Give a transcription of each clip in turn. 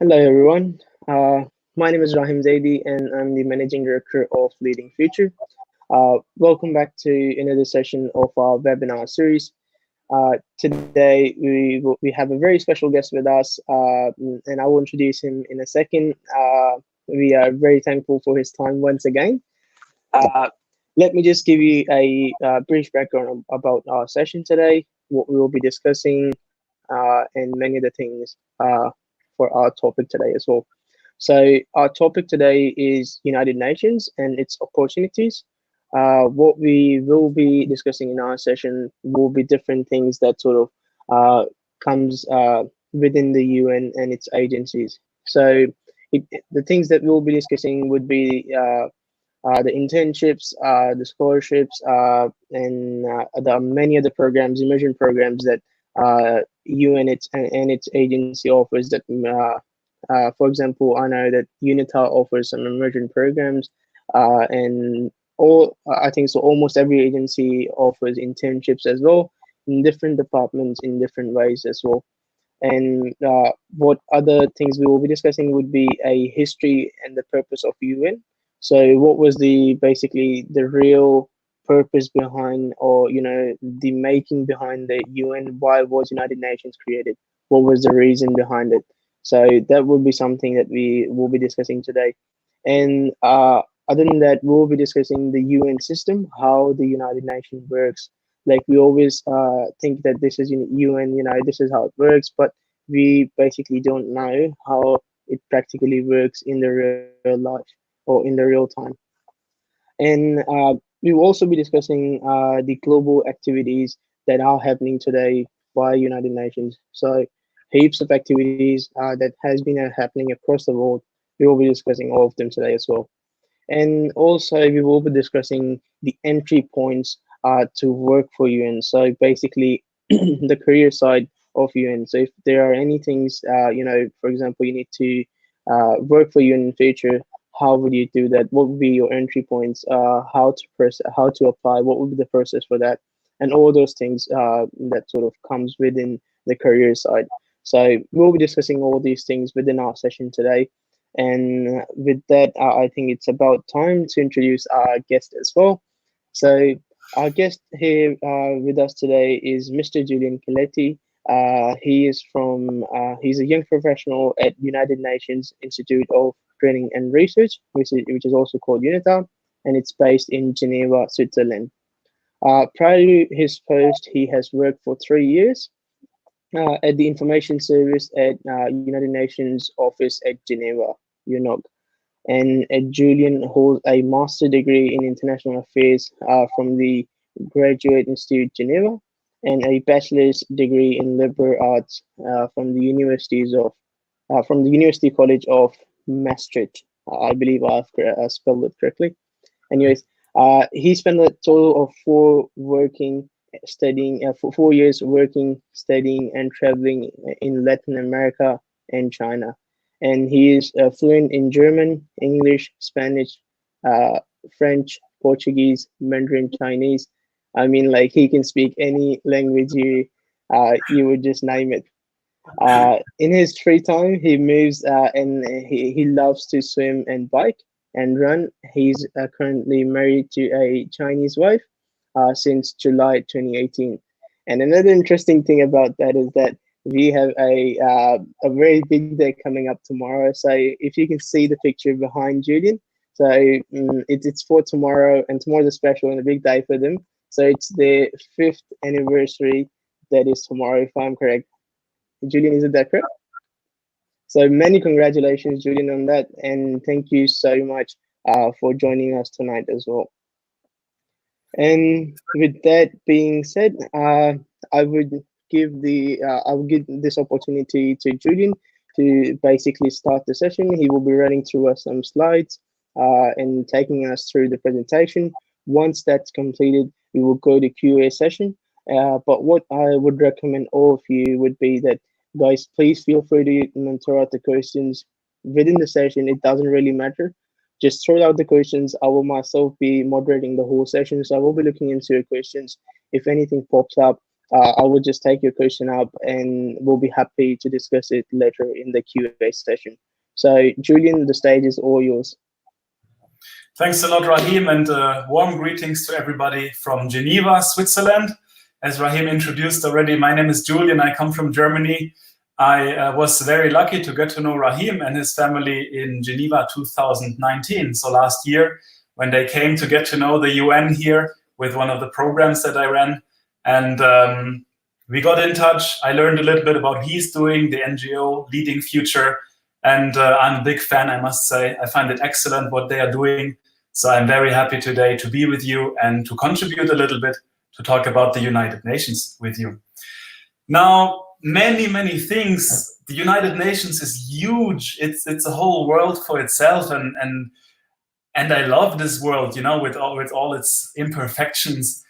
Hello, everyone. My name is Rahim Zaidi, and I'm the Managing Director of Leading Future. Welcome back to another session of our webinar series. Today, we have a very special guest with us, and I will introduce him in a second. We are very thankful for his time once again. Uh, Let me just give you a brief background about our session today, what we will be discussing, and many other things for our topic today as well. So our topic today is United Nations and its opportunities. What we will be discussing in our session will be different things that sort of comes within the UN and its agencies. So the things that we'll be discussing would be the internships, the scholarships, and the many other programs, immersion programs that UN and its agency offers. For example, I know that UNITA offers some immersion programs, and I think so. Almost every agency offers internships as well in different departments in different ways as well. And what other things we will be discussing would be a history and the purpose of UN. So, what was the basically the real purpose behind, or the making behind the UN? Why was United Nations created? What was the reason behind it? So that would be something that we will be discussing today. And other than that, we'll be discussing the UN system, how the United Nations works. Like we always think that this is UN, this is how it works, but we basically don't know how it practically works in the real life or in the real time. And we will also be discussing the global activities that are happening today by United Nations. So heaps of activities that has been happening across the world. We will be discussing all of them today as well. And also we will be discussing the entry points to work for UN. So basically the career side of UN. So if there are any things, for example, you need to work for UN in the future, how would you do that? What would be your entry points? How to apply? What would be the process for that? And all those things that sort of comes within the career side. So we'll be discussing all these things within our session today. And with that, I think it's about time to introduce our guest as well. So our guest here with us today is Mr. Julian Coletti. He's a young professional at United Nations Institute of Training and Research, which is also called UNITA, and it's based in Geneva, Switzerland. Prior to his post, he has worked for 3 years at the Information Service at United Nations Office at Geneva, UNOG. And Julian holds a master degree in international affairs from the Graduate Institute Geneva and a bachelor's degree in liberal arts from the University College of Maastricht. I believe I've spelled it correctly. Anyways, he spent a total of 4 years working, studying, and traveling in Latin America and China. And he is fluent in German, English, Spanish, uh, French, Portuguese, Mandarin, Chinese. I mean, like he can speak any language you would just name it. In his free time, he moves and he loves to swim and bike and run. He's currently married to a Chinese wife since July 2018. And another interesting thing about that is that we have a very big day coming up tomorrow. So if you can see the picture behind Julian, so it's for tomorrow, and tomorrow's a special and a big day for them. So it's their fifth anniversary. That is tomorrow, if I'm correct. Julian, is it that correct? So many congratulations, Julian, on that, and thank you so much for joining us tonight as well. And with that being said, I would I will give this opportunity to Julian to basically start the session. He will be running through us some slides and taking us through the presentation. Once that's completed, we will go to QA session. But what I would recommend all of you would be that, guys, please feel free to throw out the questions within the session. It doesn't really matter. Just throw out the questions. I will myself be moderating the whole session, so I will be looking into your questions. If anything pops up, I will just take your question up, and we'll be happy to discuss it later in the Q&A session. So, Julian, the stage is all yours. Thanks a lot, Rahim, and warm greetings to everybody from Geneva, Switzerland. As Rahim introduced already, my name is Julian. I come from Germany. I was very lucky to get to know Rahim and his family in Geneva 2019, so last year, when they came to get to know the UN here with one of the programs that I ran. And we got in touch. I learned a little bit about what he's doing, the NGO, Leading Future. And I'm a big fan, I must say. I find it excellent what they are doing. So I'm very happy today to be with you and to contribute a little bit to talk about the United Nations with you. Now, many things. The United Nations is huge. It's a whole world for itself, and I love this world, you know, with all its imperfections.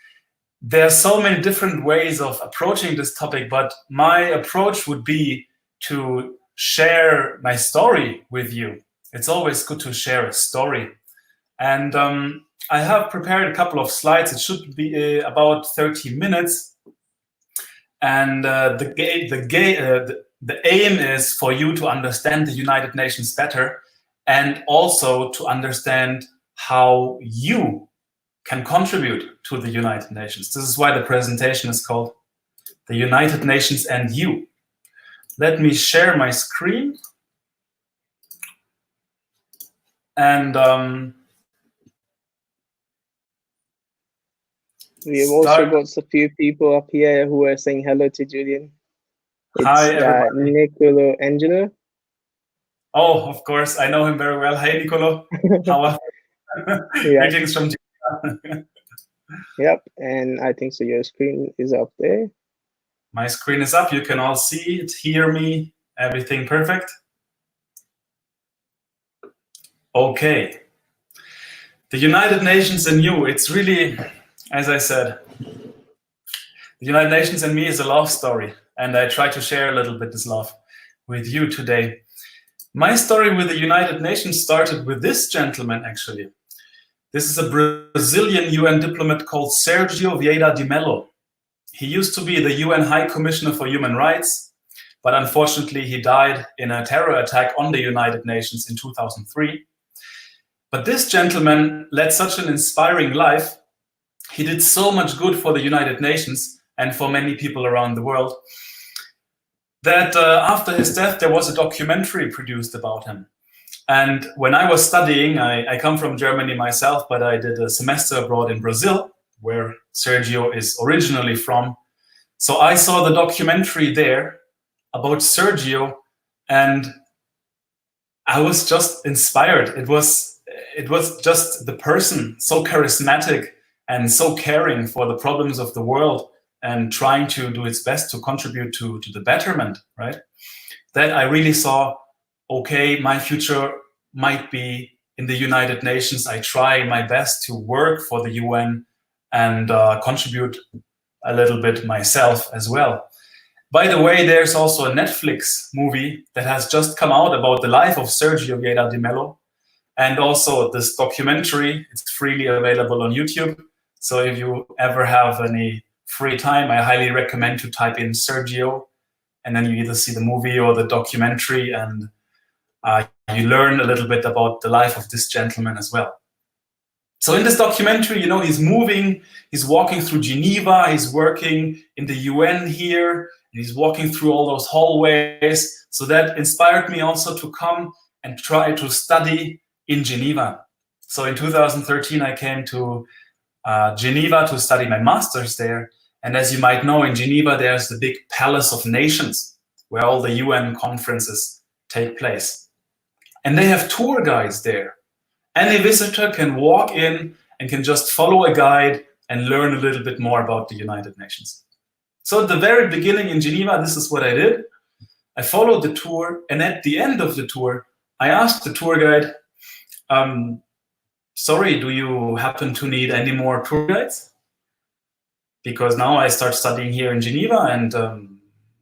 There are so many different ways of approaching this topic, but my approach would be to share my story with you. It's always good to share a story. And I have prepared a couple of slides. It should be about 30 minutes. And the aim is for you to understand the United Nations better, and also to understand how you can contribute to the United Nations. This is why the presentation is called The United Nations and You. Let me share my screen. And we've also got a few people up here who are saying hello to Julian. It's hi, everybody. Nicolo Angelo. Oh, of course, I know him very well. Hey, Nicolo. How are you? Greetings from Geneva. Yep, and I think so your screen is up there. My screen is up. You can all see it, hear me, everything perfect. Okay. The United Nations and you, it's really, as I said, the United Nations and me is a love story, and I try to share a little bit this love with you today. My story with the United Nations started with this gentleman, actually. This is a Brazilian UN diplomat called Sergio Vieira de Mello. He used to be the UN High Commissioner for Human Rights, but unfortunately he died in a terror attack on the United Nations in 2003. But this gentleman led such an inspiring life. He did so much good for the United Nations and for many people around the world that after his death, there was a documentary produced about him. And when I was studying, I come from Germany myself, but I did a semester abroad in Brazil, where Sergio is originally from. So I saw the documentary there about Sergio, and I was just inspired. It was just the person, so charismatic and so caring for the problems of the world and trying to do its best to contribute to the betterment, right? That I really saw, okay, my future might be in the United Nations. I try my best to work for the UN and contribute a little bit myself as well. By the way, there's also a Netflix movie that has just come out about the life of Sergio Vieira de Mello, and also this documentary. It's freely available on YouTube. So if you ever have any free time, I highly recommend to type in Sergio, and then you either see the movie or the documentary, and you learn a little bit about the life of this gentleman as well. So in this documentary, you know, he's moving, he's walking through Geneva, he's working in the UN here, and he's walking through all those hallways. So that inspired me also to come and try to study in Geneva. So in 2013, I came to Geneva to study my master's there. And as you might know, in Geneva, there's the big Palace of Nations, where all the UN conferences take place. And they have tour guides there. Any visitor can walk in and can just follow a guide and learn a little bit more about the United Nations. So at the very beginning in Geneva, this is what I did. I followed the tour, and at the end of the tour, I asked the tour guide, sorry, do you happen to need any more tour guides? Because now I start studying here in Geneva, and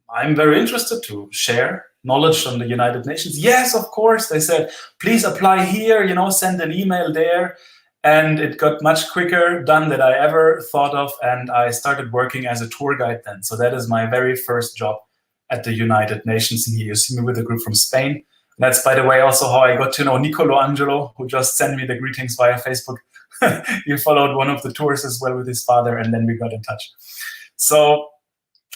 I'm very interested to share knowledge on the United Nations. Yes, of course, they said, please apply here, you know, send an email there. And it got much quicker done than I ever thought of. And I started working as a tour guide then. So that is my very first job at the United Nations. And here you see me with a group from Spain. And that's, by the way, also how I got to know Nicolo Angelo, who just sent me the greetings via Facebook. He followed one of the tours as well with his father, and then we got in touch. So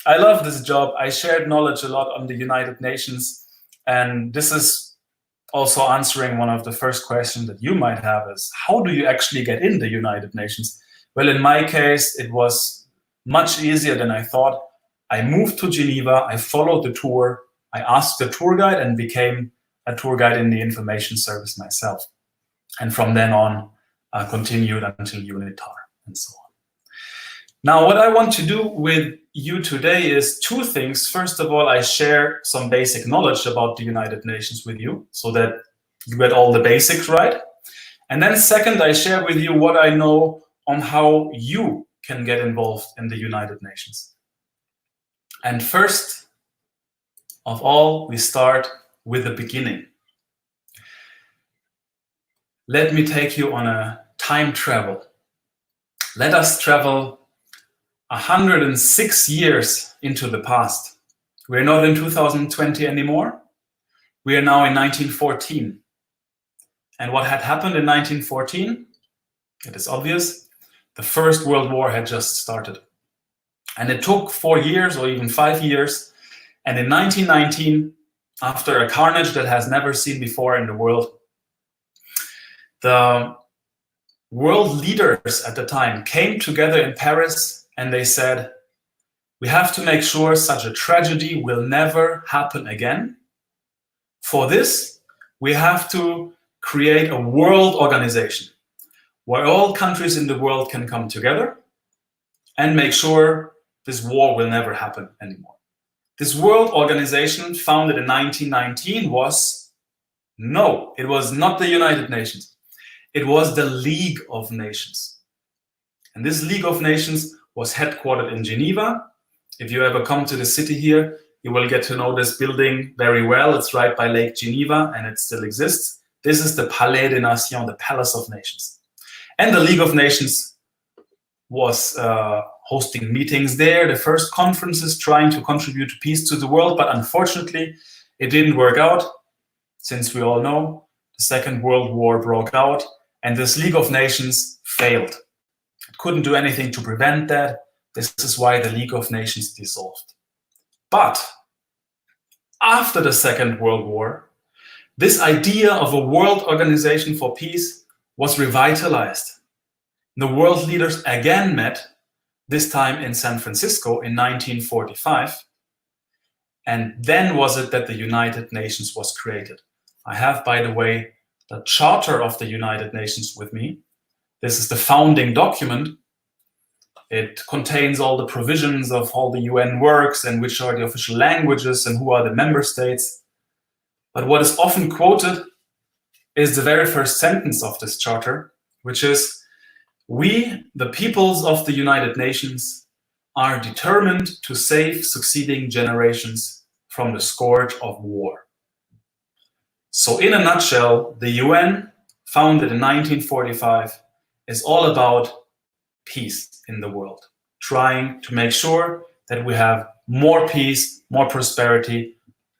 I love this job. I shared knowledge a lot on the United Nations. And this is also answering one of the first questions that you might have is, how do you actually get in the United Nations? Well, in my case, it was much easier than I thought. I moved to Geneva, I followed the tour, I asked the tour guide and became a tour guide in the information service myself. And from then on, continued until UNITAR and so on. Now, what I want to do with you today is two things. First of all, I share some basic knowledge about the United Nations with you so that you get all the basics right. And then second, I share with you what I know on how you can get involved in the United Nations. And first of all, we start with the beginning. Let me take you on a time travel. Let us travel 106 years into the past. We're not in 2020 anymore. We are now in 1914. And what had happened in 1914? It is obvious. The First World War had just started. And it took 4 years or even 5 years. And in 1919, after a carnage that has never seen before in the world, the world leaders at the time came together in Paris and they said, we have to make sure such a tragedy will never happen again. For this, we have to create a world organization where all countries in the world can come together and make sure this war will never happen anymore. This world organization, founded in 1919, was it was not the United Nations. It was the League of Nations. And this League of Nations was headquartered in Geneva. If you ever come to the city here, you will get to know this building very well. It's right by Lake Geneva, and it still exists. This is the Palais des Nations, the Palace of Nations. And the League of Nations was hosting meetings there, the first conferences trying to contribute peace to the world, but unfortunately, it didn't work out. Since we all know, the Second World War broke out, and this League of Nations failed. It couldn't do anything to prevent that. This is why the League of Nations dissolved. But after the Second World War, this idea of a world organization for peace was revitalized. The world leaders again met, this time in San Francisco in 1945. And then was it that the United Nations was created. I have, by the way, the Charter of the United Nations with me. This is the founding document. It contains all the provisions of how the UN works and which are the official languages and who are the member states. But what is often quoted is the very first sentence of this charter, which is, we, the peoples of the United Nations, are determined to save succeeding generations from the scourge of war. So in a nutshell, the UN, founded in 1945, is all about peace in the world, trying to make sure that we have more peace, more prosperity,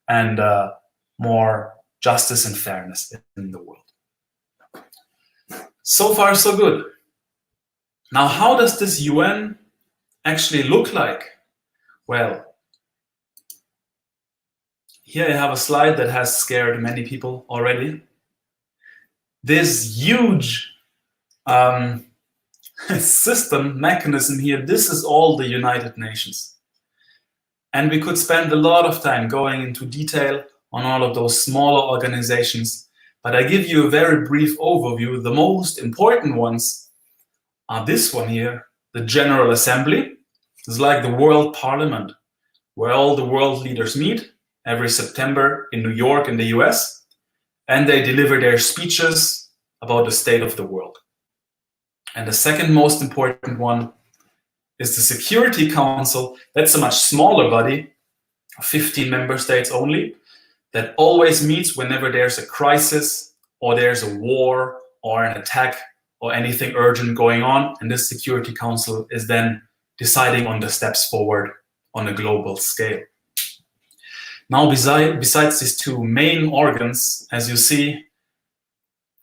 and more justice and fairness in the world. So far, so good. Now, how does this UN actually look like? Well, here I have a slide that has scared many people already. This huge mechanism here, this is all the United Nations. And we could spend a lot of time going into detail on all of those smaller organizations, but I give you a very brief overview. The most important ones are this one here, the General Assembly. It's like the World Parliament, where all the world leaders meet every September in New York in the US, and they deliver their speeches about the state of the world. And the second most important one is the Security Council. That's a much smaller body, 15 member states only, that always meets whenever there's a crisis or there's a war or an attack or anything urgent going on, and this Security Council is then deciding on the steps forward on a global scale. Now, besides these two main organs, as you see,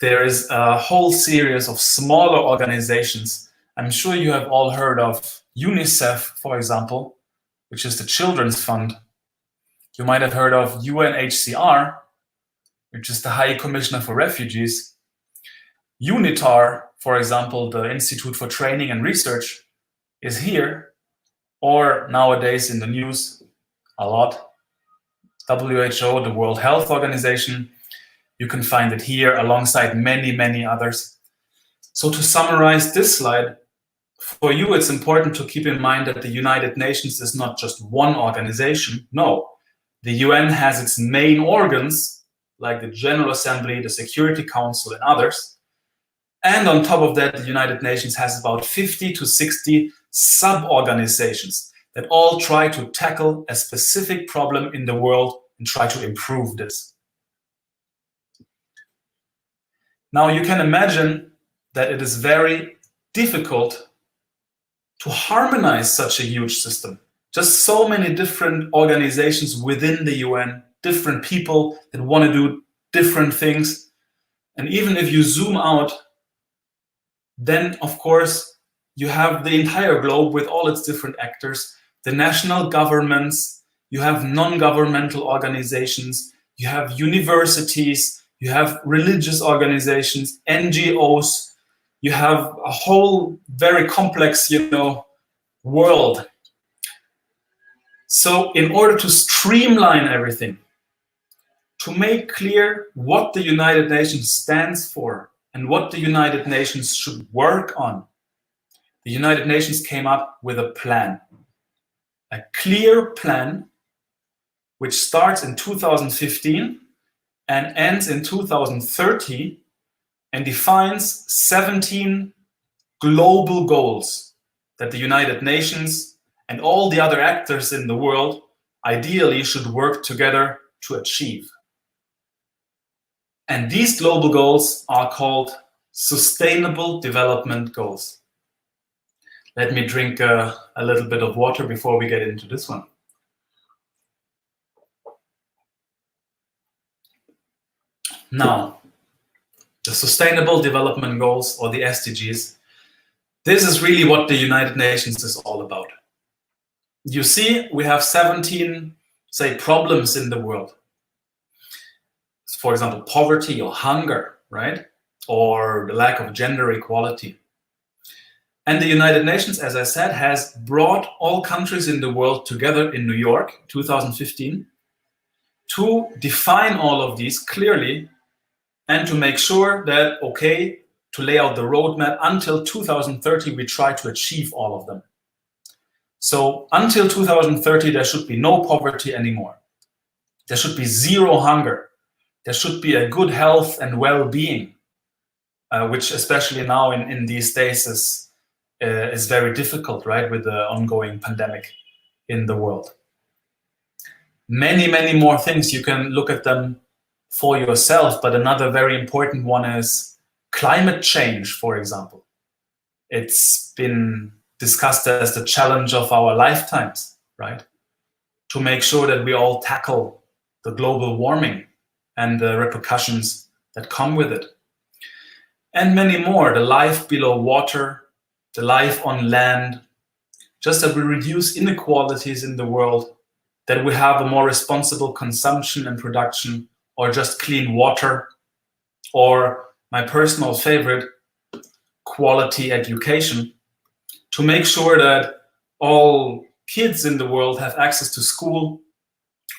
there is a whole series of smaller organizations. I'm sure you have all heard of UNICEF, for example, which is the Children's Fund. You might have heard of UNHCR, which is the High Commissioner for Refugees. UNITAR, for example, the Institute for Training and Research, is here, or nowadays in the news a lot, WHO, the World Health Organization. You can find it here alongside many, many others. So to summarize this slide, for you, it's important to keep in mind that the United Nations is not just one organization. No, the UN has its main organs, like the General Assembly, the Security Council, and others. And on top of that, the United Nations has about 50 to 60 sub-organizations that all try to tackle a specific problem in the world and try to improve this. Now, you can imagine that it is very difficult to harmonize such a huge system. Just so many different organizations within the UN, different people that want to do different things. And even if you zoom out, then of course you have the entire globe with all its different actors, the national governments, you have non-governmental organizations, you have universities, you have religious organizations, NGOs, you have a whole very complex, world. So in order to streamline everything, to make clear what the United Nations stands for and what the United Nations should work on, the United Nations came up with a plan, a clear plan, which starts in 2015 and ends in 2030 and defines 17 global goals that the United Nations and all the other actors in the world ideally should work together to achieve. And these global goals are called Sustainable Development Goals. Let me drink a little bit of water before we get into this one. Now, the Sustainable Development Goals, or the SDGs, this is really what the United Nations is all about. You see, we have 17, say, problems in the world. For example, poverty or hunger, right? Or the lack of gender equality. And the United Nations, as I said, has brought all countries in the world together in New York, 2015, to define all of these clearly and to make sure that, okay, to lay out the roadmap until 2030, we try to achieve all of them. So until 2030, there should be no poverty anymore. There should be zero hunger. There should be a good health and well-being, which especially now in these days is very difficult, right, with the ongoing pandemic in the world. Many, many more things. You can look at them for yourself, but another very important one is climate change, for example. It's been discussed as the challenge of our lifetimes, right? To make sure that we all tackle the global warming and the repercussions that come with it. And many more, the life below water, the life on land, just that we reduce inequalities in the world, that we have a more responsible consumption and production, or just clean water, or my personal favorite, quality education, to make sure that all kids in the world have access to school,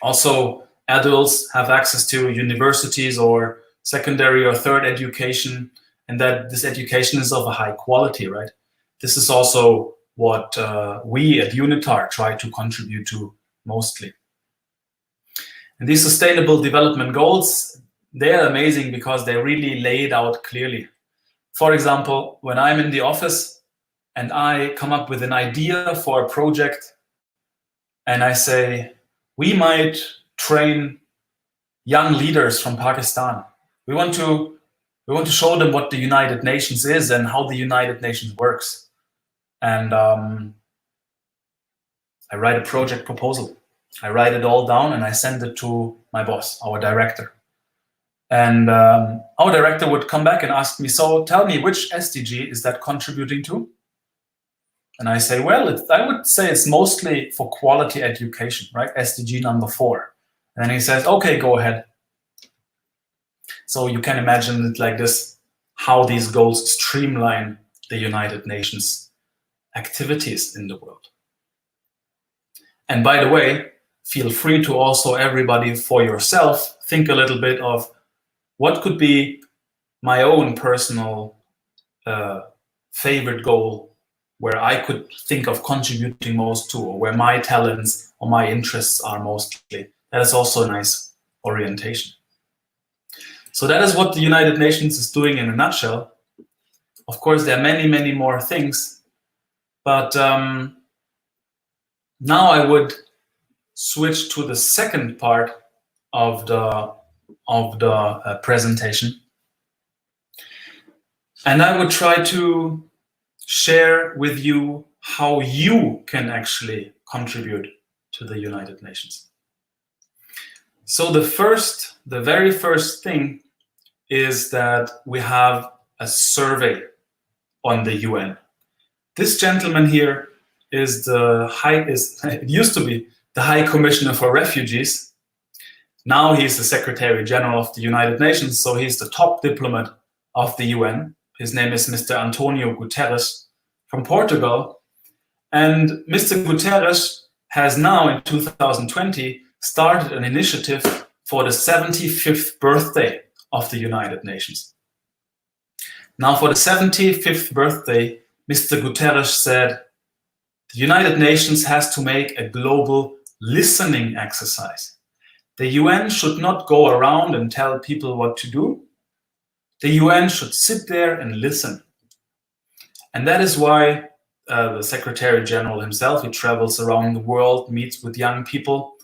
also adults have access to universities or secondary or third education, and that this education is of a high quality, right? This is also what we at UNITAR try to contribute to mostly. And these Sustainable Development Goals, they're amazing because they really lay it out clearly. For example, when I'm in the office and I come up with an idea for a project and I say, we might train young leaders from Pakistan. We want to We want to show them what the United Nations is and how the United Nations works. And I write a project proposal. I write it all down and I send it to my boss, our director. And our director would come back and ask me, so tell me, which SDG is that contributing to? And I say, well, I would say it's mostly for quality education, right? SDG number 4. And then he says, okay, go ahead. So you can imagine it like this, how these goals streamline the United Nations activities in the world. And by the way, feel free to also, everybody, for yourself, think a little bit of what could be my own personal favorite goal where I could think of contributing most to, or where my talents or my interests are mostly. That is also a nice orientation. So that is what the United Nations is doing in a nutshell. Of course, there are many, many more things, but now I would switch to the second part of the presentation, and I would try to share with you how you can actually contribute to the United Nations. So the very first thing is that we have a survey on the UN. This gentleman here is it used to be the High Commissioner for Refugees. Now he's the Secretary General of the United Nations, so he's the top diplomat of the UN. His name is Mr. Antonio Guterres from Portugal. And Mr. Guterres has now, in 2020, started an initiative for the 75th birthday of the United Nations. Now, for the 75th birthday, Mr. Guterres said, the United Nations has to make a global listening exercise. The UN should not go around and tell people what to do. The UN should sit there and listen. And that is why the Secretary General himself, he travels around the world, meets with young people,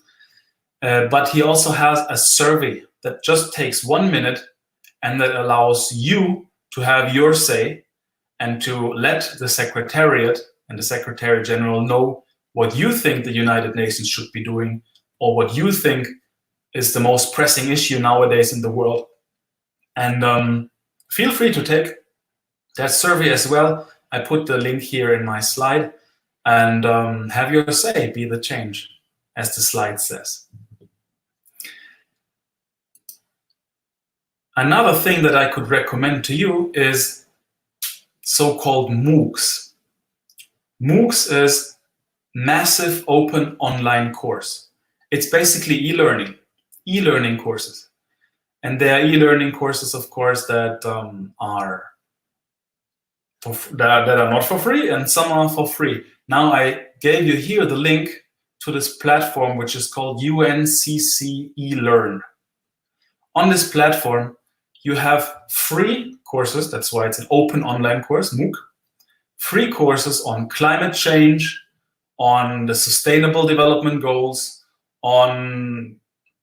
but he also has a survey that just takes 1 minute and that allows you to have your say and to let the Secretariat and the Secretary General know what you think the United Nations should be doing, or what you think is the most pressing issue nowadays in the world. And feel free to take that survey as well. I put the link here in my slide, and have your say, be the change, as the slide says. Another thing that I could recommend to you is so-called MOOCs. MOOCs is massive open online course. It's basically e-learning courses. And there are e-learning courses, of course, that are not for free, and some are for free. Now I gave you here the link to this platform, which is called UNCC eLearn. On this platform, you have free courses. That's why it's an open online course, MOOC. Free courses on climate change, on the Sustainable Development Goals, on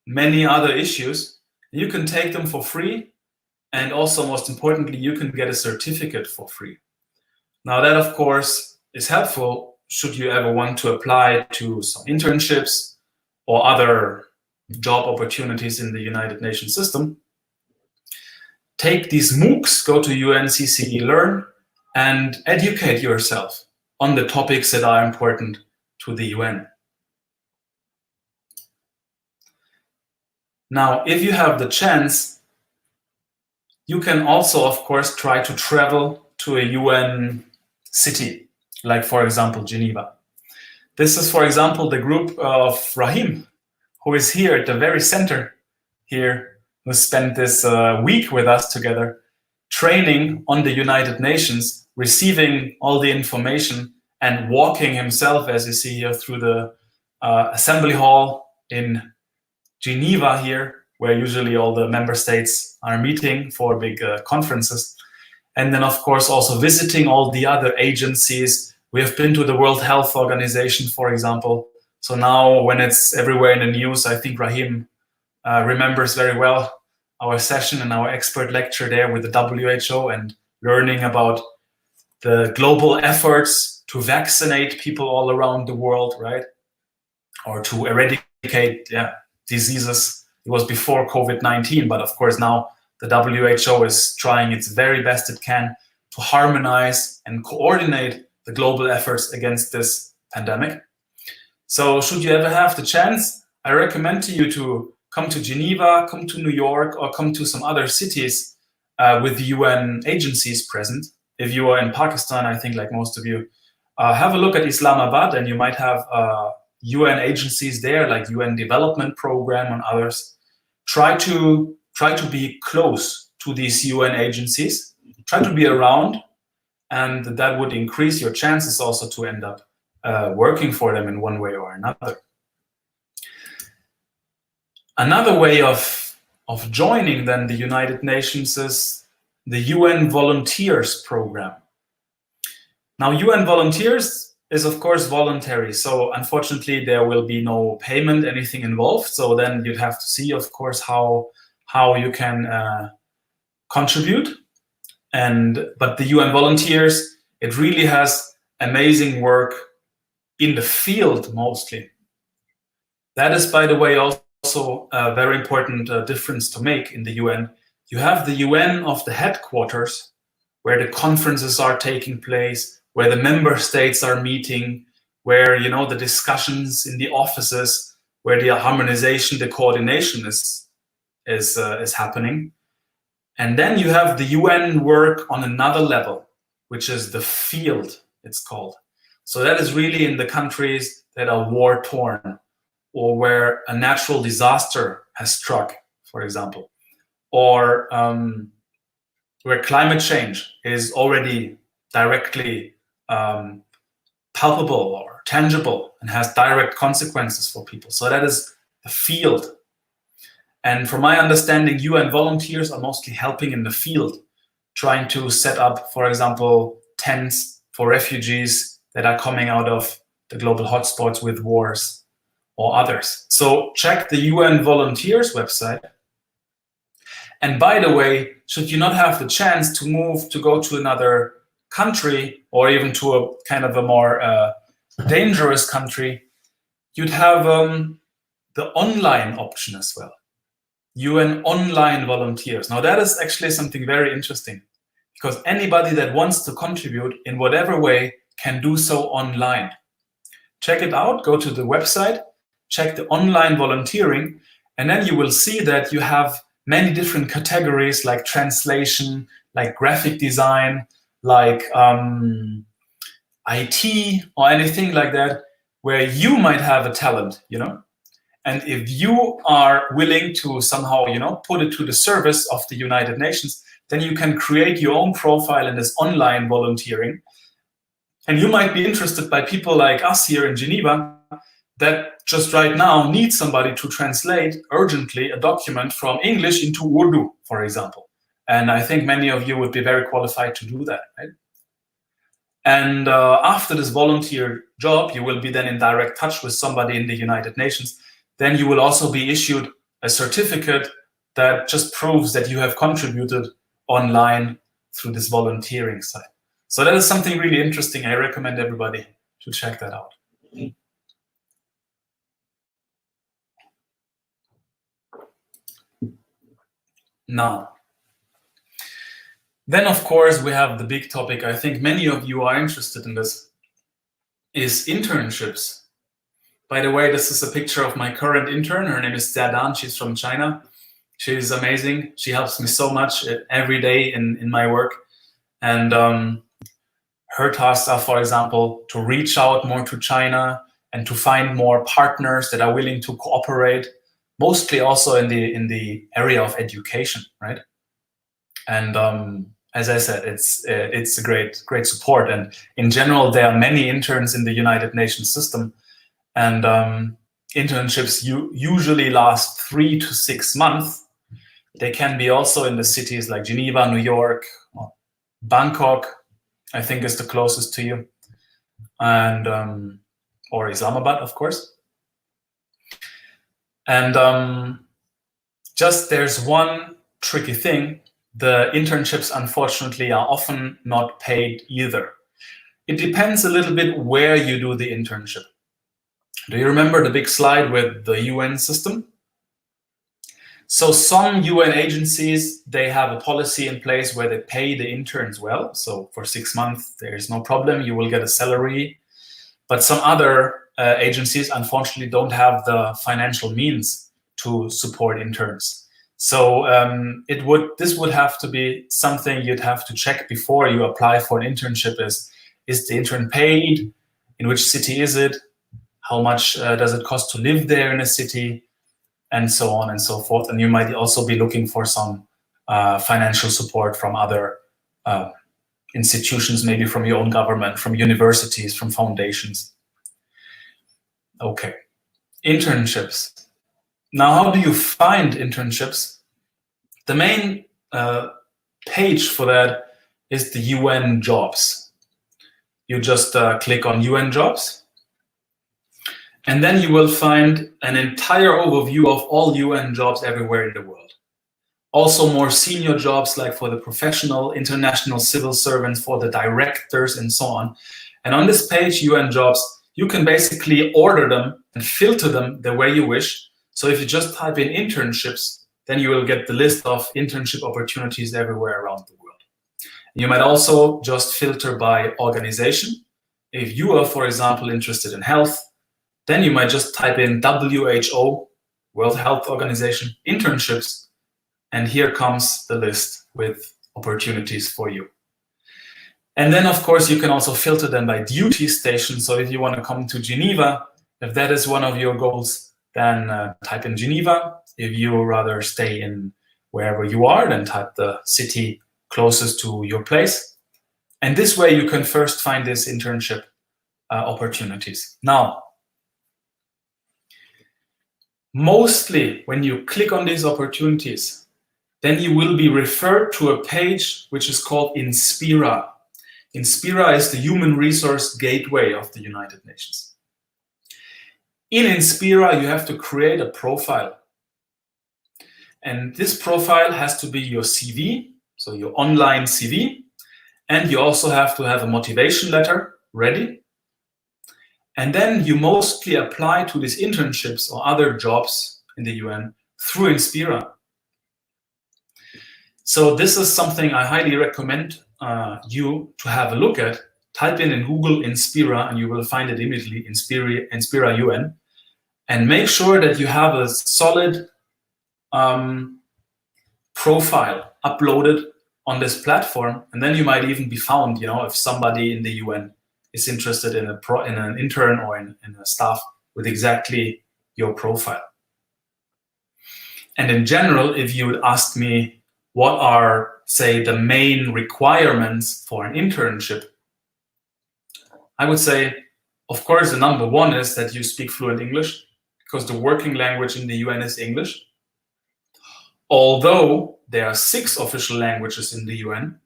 many other issues. You can take them for free, and also, most importantly, you can get a certificate for free. Now that, of course, is helpful should you ever want to apply to some internships or other job opportunities in the United Nations system. Take these MOOCs, go to UNCC eLearn, and educate yourself on the topics that are important to the UN. Now, if you have the chance, you can also, of course, try to travel to a UN city, like, for example, Geneva. This is, for example, the group of Rahim, who is here at the very center here, who spent this week with us together, training on the United Nations, receiving all the information, and walking himself, as you see here, through the assembly hall in Geneva here, where usually all the member states are meeting for big conferences. And then, of course, also visiting all the other agencies. We have been to the World Health Organization, for example. So now when it's everywhere in the news, I think Rahim remembers very well our session and our expert lecture there with the WHO and learning about the global efforts to vaccinate people all around the world, right? Or to eradicate diseases. It was before COVID-19, but of course now the WHO is trying its very best it can to harmonize and coordinate the global efforts against this pandemic. So should you ever have the chance, I recommend to you to come to Geneva, come to New York, or come to some other cities with UN agencies present. If you are in Pakistan, I think like most of you, have a look at Islamabad and you might have UN agencies there, like UN Development Program and others. Try to be close to these UN agencies. Try to be around, and that would increase your chances also to end up working for them in one way or another. Another way of joining then the United Nations is the UN Volunteers Program. Now, UN Volunteers is of course voluntary, so unfortunately there will be no payment, anything involved. So then you'd have to see, of course, how you can contribute. But the UN Volunteers, it really has amazing work in the field mostly. That is, by the way, also a very important difference to make in the UN. You have the UN of the headquarters, where the conferences are taking place, where the member states are meeting, where the discussions in the offices, where the harmonization, the coordination is happening. And then you have the UN work on another level, which is the field, it's called. So that is really in the countries that are war-torn, or where a natural disaster has struck, for example, or where climate change is already directly palpable or tangible and has direct consequences for people. So that is the field. And from my understanding, UN volunteers are mostly helping in the field, trying to set up, for example, tents for refugees that are coming out of the global hotspots with wars or others. So check the UN Volunteers website. And by the way, should you not have the chance to go to another country, or even to a kind of a more dangerous country, you'd have the online option as well. UN Online Volunteers. Now that is actually something very interesting, because anybody that wants to contribute in whatever way can do so online. Check it out, go to the website, check the online volunteering, and then you will see that you have many different categories, like translation, like graphic design, like IT or anything like that, where you might have a talent, And if you are willing to somehow, put it to the service of the United Nations, then you can create your own profile in this online volunteering. And you might be interested by people like us here in Geneva that just right now need somebody to translate urgently a document from English into Urdu, for example. And I think many of you would be very qualified to do that, right? And after this volunteer job, you will be then in direct touch with somebody in the United Nations. Then you will also be issued a certificate that just proves that you have contributed online through this volunteering site. So that is something really interesting. I recommend everybody to check that out. Now, then of course we have the big topic. I think many of you are interested in this, is internships. By the way, this is a picture of my current intern. Her name is Xiadan. She's from China. She's amazing. She helps me so much every day in my work. And her tasks are, for example, to reach out more to China and to find more partners that are willing to cooperate, mostly also in the area of education, right? And as I said, it's a great support. And in general, there are many interns in the United Nations system. And internships usually last 3 to 6 months. They can be also in the cities like Geneva, New York, or Bangkok, I think is the closest to you, and or Islamabad, of course. And just there's one tricky thing. The internships, unfortunately, are often not paid either. It depends a little bit where you do the internship. Do you remember the big slide with the UN system? So some UN agencies, they have a policy in place where they pay the interns well. So for 6 months, there's no problem. You will get a salary. But some other agencies, unfortunately, don't have the financial means to support interns. So this would have to be something you'd have to check before you apply for an internship. Is the intern paid? In which city is it? How much does it cost to live there in a city? And so on and so forth. And you might also be looking for some financial support from other institutions, maybe from your own government, from universities, from foundations. Okay, internships. Now, how do you find internships? The main page for that is the UN jobs. You just click on UN jobs, and then you will find an entire overview of all UN jobs everywhere in the world. Also more senior jobs, like for the professional, international civil servants, for the directors, and so on. And on this page, UN jobs, you can basically order them and filter them the way you wish. So if you just type in internships, then you will get the list of internship opportunities everywhere around the world. You might also just filter by organization. If you are, for example, interested in health, then you might just type in WHO, World Health Organization, internships, and here comes the list with opportunities for you. And then, of course, you can also filter them by duty station. So if you want to come to Geneva, if that is one of your goals, then type in Geneva. If you rather stay in wherever you are, then type the city closest to your place. And this way you can first find these internship opportunities. Now, mostly when you click on these opportunities, then you will be referred to a page which is called Inspira. Inspira is the human resource gateway of the United Nations. In Inspira, you have to create a profile. And this profile has to be your CV, so your online CV. And you also have to have a motivation letter ready. And then you mostly apply to these internships or other jobs in the UN through Inspira. So this is something I highly recommend you to have a look at. Type in Google Inspira and you will find it immediately, Inspira UN. And make sure that you have a solid profile uploaded on this platform. And then you might even be found, if somebody in the UN is interested in an intern or in a staff with exactly your profile. And in general, if you would ask me, what are, say, the main requirements for an internship? I would say, of course, the number one is that you speak fluent English, because the working language in the UN is English. Although there are 6 official languages in the UN,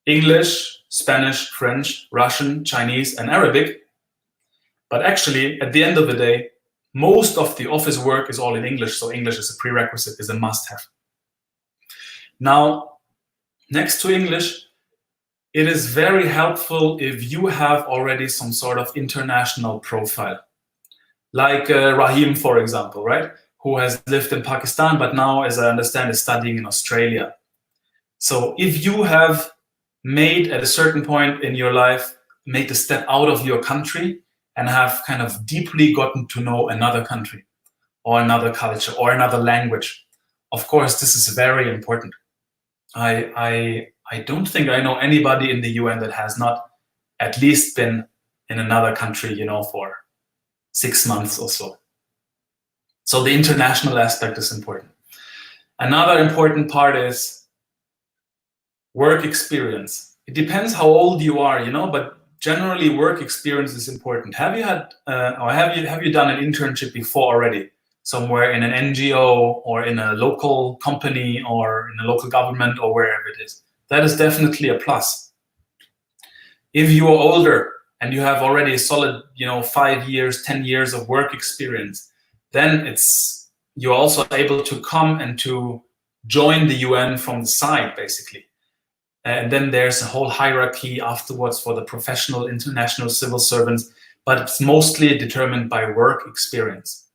English, Spanish, French, Russian, Chinese, and Arabic. But actually, at the end of the day, most of the office work is all in English, so English is a prerequisite, is a must-have. Now, next to English, it is very helpful if you have already some sort of international profile. Like Rahim, for example, right? Who has lived in Pakistan, but now, as I understand, is studying in Australia. So if you have made, at a certain point in your life, made the step out of your country and have kind of deeply gotten to know another country or another culture or another language, of course, this is very important. I don't think I know anybody in the UN that has not at least been in another country, for 6 months or so. So the international aspect is important. Another important part is work experience. It depends how old you are, but generally work experience is important. Have you had or have you done an internship before already? Somewhere in an NGO or in a local company or in a local government or wherever it is. That is definitely a plus. If you are older and you have already a solid, 5 years, 10 years of work experience, then you're also able to come and to join the UN from the side, basically. And then there's a whole hierarchy afterwards for the professional international civil servants, but it's mostly determined by work experience.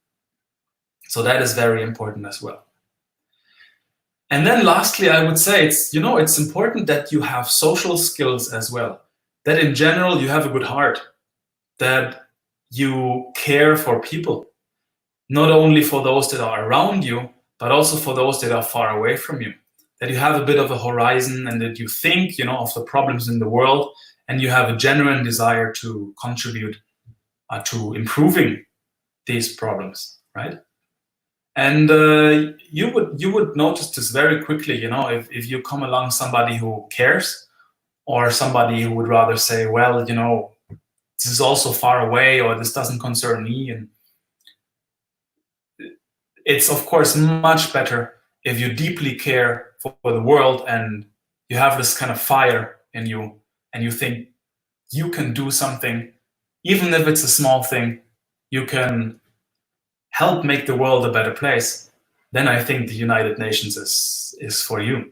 So that is very important as well. And then lastly, I would say it's important that you have social skills as well. That in general, you have a good heart, that you care for people, not only for those that are around you, but also for those that are far away from you. That you have a bit of a horizon and that you think, of the problems in the world, and you have a genuine desire to contribute to improving these problems, right? And you would notice this very quickly, if you come along somebody who cares, or somebody who would rather say, well, this is also far away, or this doesn't concern me. And it's of course much better if you deeply care for the world and you have this kind of fire in you and you think you can do something, even if it's a small thing, you can help make the world a better place, then I think the United Nations is for you.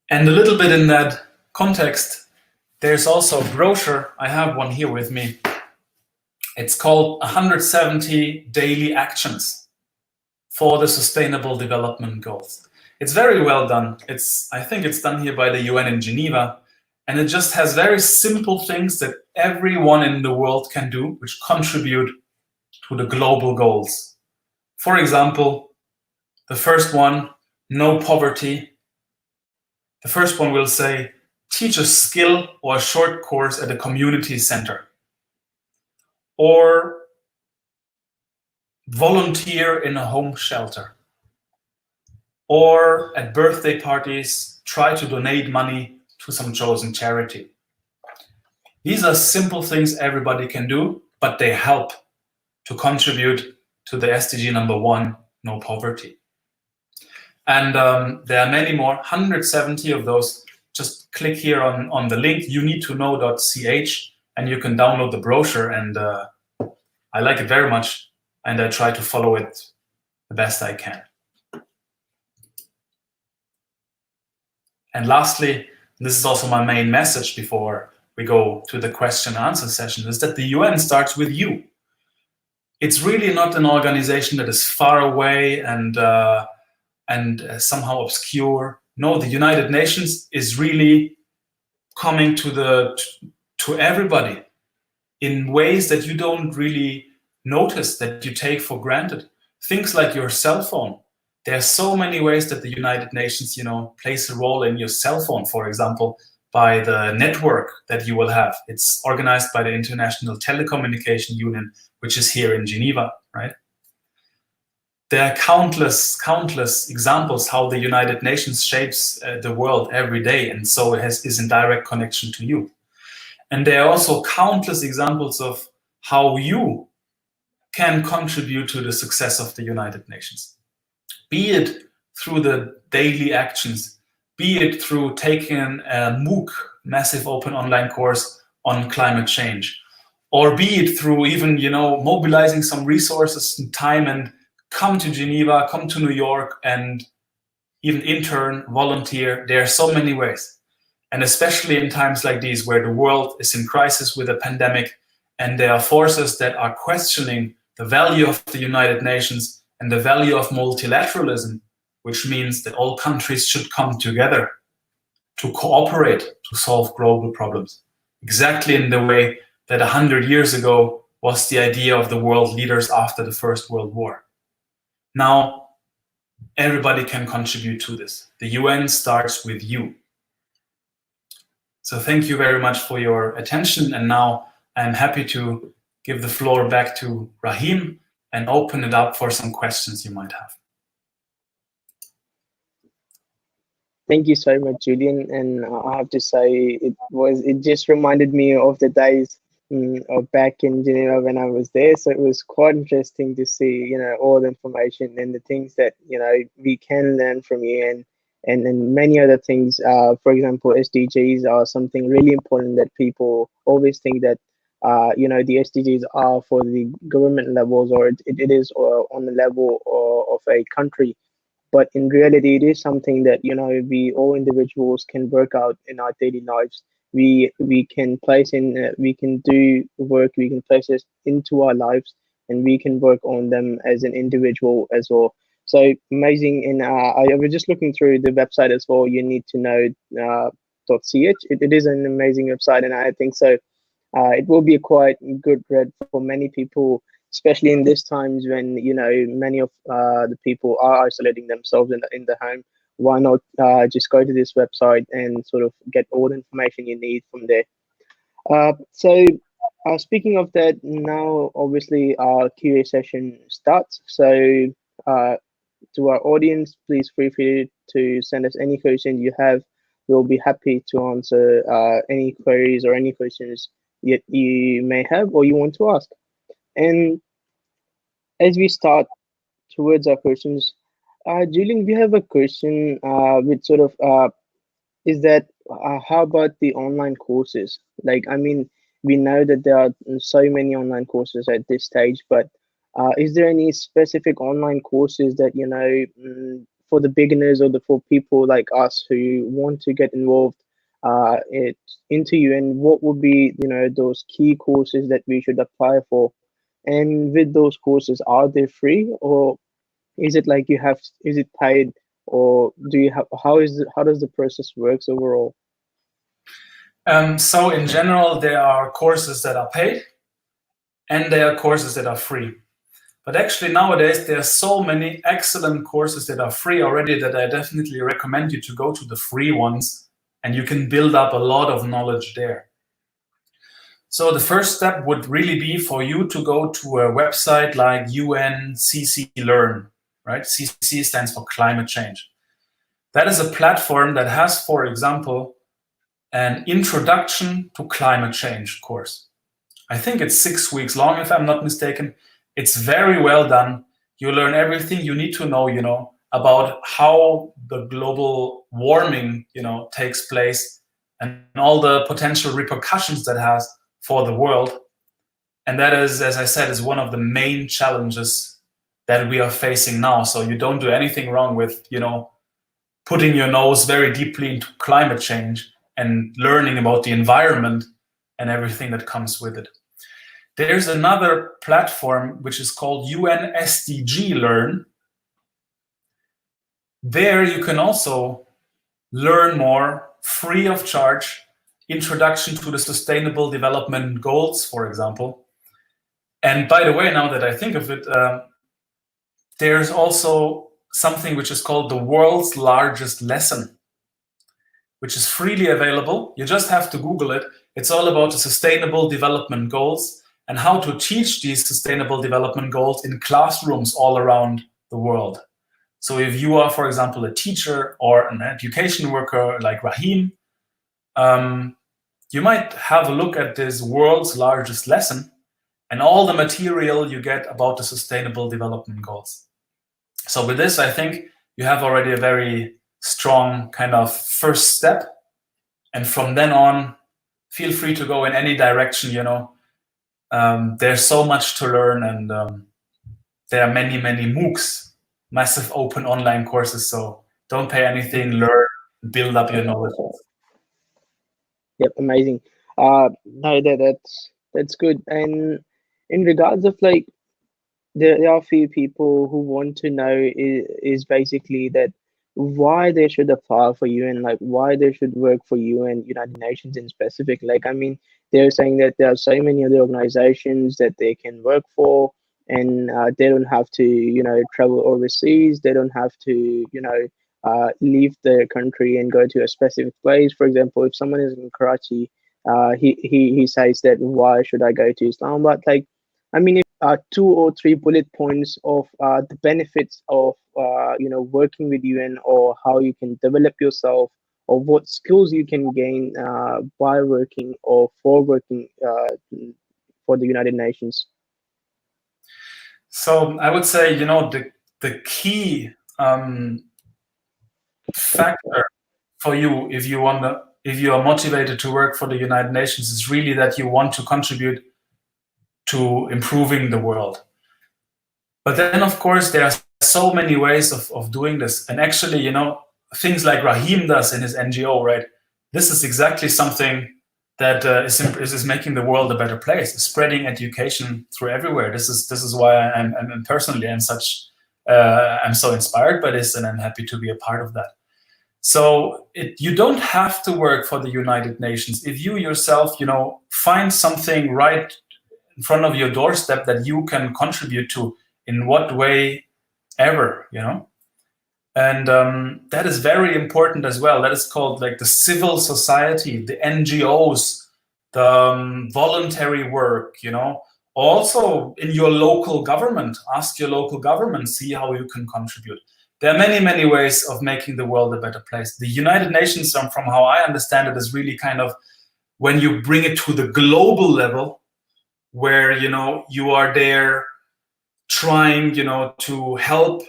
And a little bit in that context, there's also a brochure. I have one here with me. It's called 170 Daily Actions for the Sustainable Development Goals. It's very well done. I think it's done here by the UN in Geneva. And it just has very simple things that everyone in the world can do, which contribute to the global goals. For example, the first one, no poverty. The first one will say, teach a skill or a short course at a community center. Or volunteer in a home shelter. Or at birthday parties, try to donate money to some chosen charity. These are simple things everybody can do, but they help to contribute to the SDG number 1, no poverty. And there are many more, 170 of those. Just click here on the link, youniedtoknow.ch, and you can download the brochure. And I like it very much, and I try to follow it the best I can. And lastly, this is also my main message before we go to the question and answer session, is that the UN starts with you. It's really not an organization that is far away and somehow obscure. No, the United Nations is really coming to everybody in ways that you don't really notice, that you take for granted. Things like your cell phone. There are so many ways that the United Nations, plays a role in your cell phone, for example, by the network that you will have. It's organized by the International Telecommunication Union, which is here in Geneva, right? There are countless examples how the United Nations shapes the world every day, and so it is in direct connection to you. And there are also countless examples of how you can contribute to the success of the United Nations. Be it through the daily actions, be it through taking a MOOC, massive open online course on climate change, or be it through even, mobilizing some resources and time and come to Geneva, come to New York, and even intern, volunteer. There are so many ways. And especially in times like these, where the world is in crisis with a pandemic, and there are forces that are questioning the value of the United Nations and the value of multilateralism, which means that all countries should come together to cooperate to solve global problems. Exactly in the way that 100 years ago was the idea of the world leaders after the First World War. Now, everybody can contribute to this. The UN starts with you. So thank you very much for your attention. And now I'm happy to give the floor back to Rahim and open it up for some questions you might have. Thank you so much, Julian. And I have to say, it just reminded me of the days of back in Geneva when I was there. So it was quite interesting to see, all the information and the things that, we can learn from you and many other things. For example, SDGs are something really important that people always think that the SDGs are for the government levels, or it is on the level of a country. But in reality, it is something that we all individuals can work out in our daily lives. We can place in, we can do work, we can place it into our lives, and we can work on them as an individual as well. So amazing. And I was just looking through the website as well. You need to know .ch. It is an amazing website, and I think so. It will be a quite good read for many people, especially in these times when many of the people are isolating themselves in the home. Why not just go to this website and sort of get all the information you need from there? So speaking of that, now obviously our QA session starts. So to our audience, please feel free to send us any questions you have. We'll be happy to answer any queries or any questions you may have or you want to ask. And as we start towards our questions, Julian, we have a question which sort of is that how about the online courses? Like, I mean, we know that there are so many online courses at this stage, but is there any specific online courses that for the beginners or for people like us who want to get involved into UN? What would be those key courses that we should apply for? And with those courses, are they free, or is it like is it paid, or do you have, how does the process works overall? So in general, there are courses that are paid and there are courses that are free. But actually nowadays, there are so many excellent courses that are free already that I definitely recommend you to go to the free ones, and you can build up a lot of knowledge there. So the first step would really be for you to go to a website like UNCC Learn, right? CC stands for climate change. That is a platform that has, for example, an introduction to climate change course. I think it's 6 weeks long, if I'm not mistaken. It's very well done. You learn everything you need to know, about how the global warming, takes place and all the potential repercussions that has for the world. And that is, as I said, is one of the main challenges that we are facing now. So you don't do anything wrong with, putting your nose very deeply into climate change and learning about the environment and everything that comes with it. There's another platform which is called UN SDG Learn. There you can also learn more free of charge, introduction to the Sustainable Development Goals, for example. And by the way, now that I think of it, there's also something which is called the world's largest lesson, which is freely available. You just have to Google it. It's all about the Sustainable Development Goals and how to teach these Sustainable Development Goals in classrooms all around the world. So if you are, for example, a teacher or an education worker like Rahim, you might have a look at this world's largest lesson and all the material you get about the Sustainable Development Goals. So with this, I think you have already a very strong kind of first step. And from then on, feel free to go in any direction, there's so much to learn, and there are many, many MOOCs, massive open online courses. So don't pay anything, learn, build up your knowledge. Yep, amazing. No, that's good. And in regards of like, there are a few people who want to know is basically that why they should apply for UN, like why they should work for UN, United Nations in specific. Like, I mean, they're saying that there are so many other organizations that they can work for, and they don't have to, travel overseas. They don't have to, leave their country and go to a specific place. For example, if someone is in Karachi, he says that why should I go to Islamabad? Like, I mean, if 2 or 3 bullet points of the benefits of working with UN, or how you can develop yourself, or what skills you can gain by working or for working for the United Nations. So I would say, the key factor for you if you are motivated to work for the United Nations is really that you want to contribute to improving the world. But then, of course, there are so many ways of doing this. And actually, you know, things like Rahim does in his NGO, right? This is exactly something that is making the world a better place, spreading education through everywhere. This is why I'm personally I'm so inspired by this, and I'm happy to be a part of that. So you don't have to work for the United Nations. If you yourself, you know, find something right in front of your doorstep that you can contribute to in what way ever, you know. And that is very important as well. That is called like the civil society, the NGOs, the voluntary work, you know. Also in your local government, ask your local government, see how you can contribute. There are many, many ways of making the world a better place. The United Nations, from how I understand it, is really kind of when you bring it to the global level, where, you know, you are there trying, you know, to help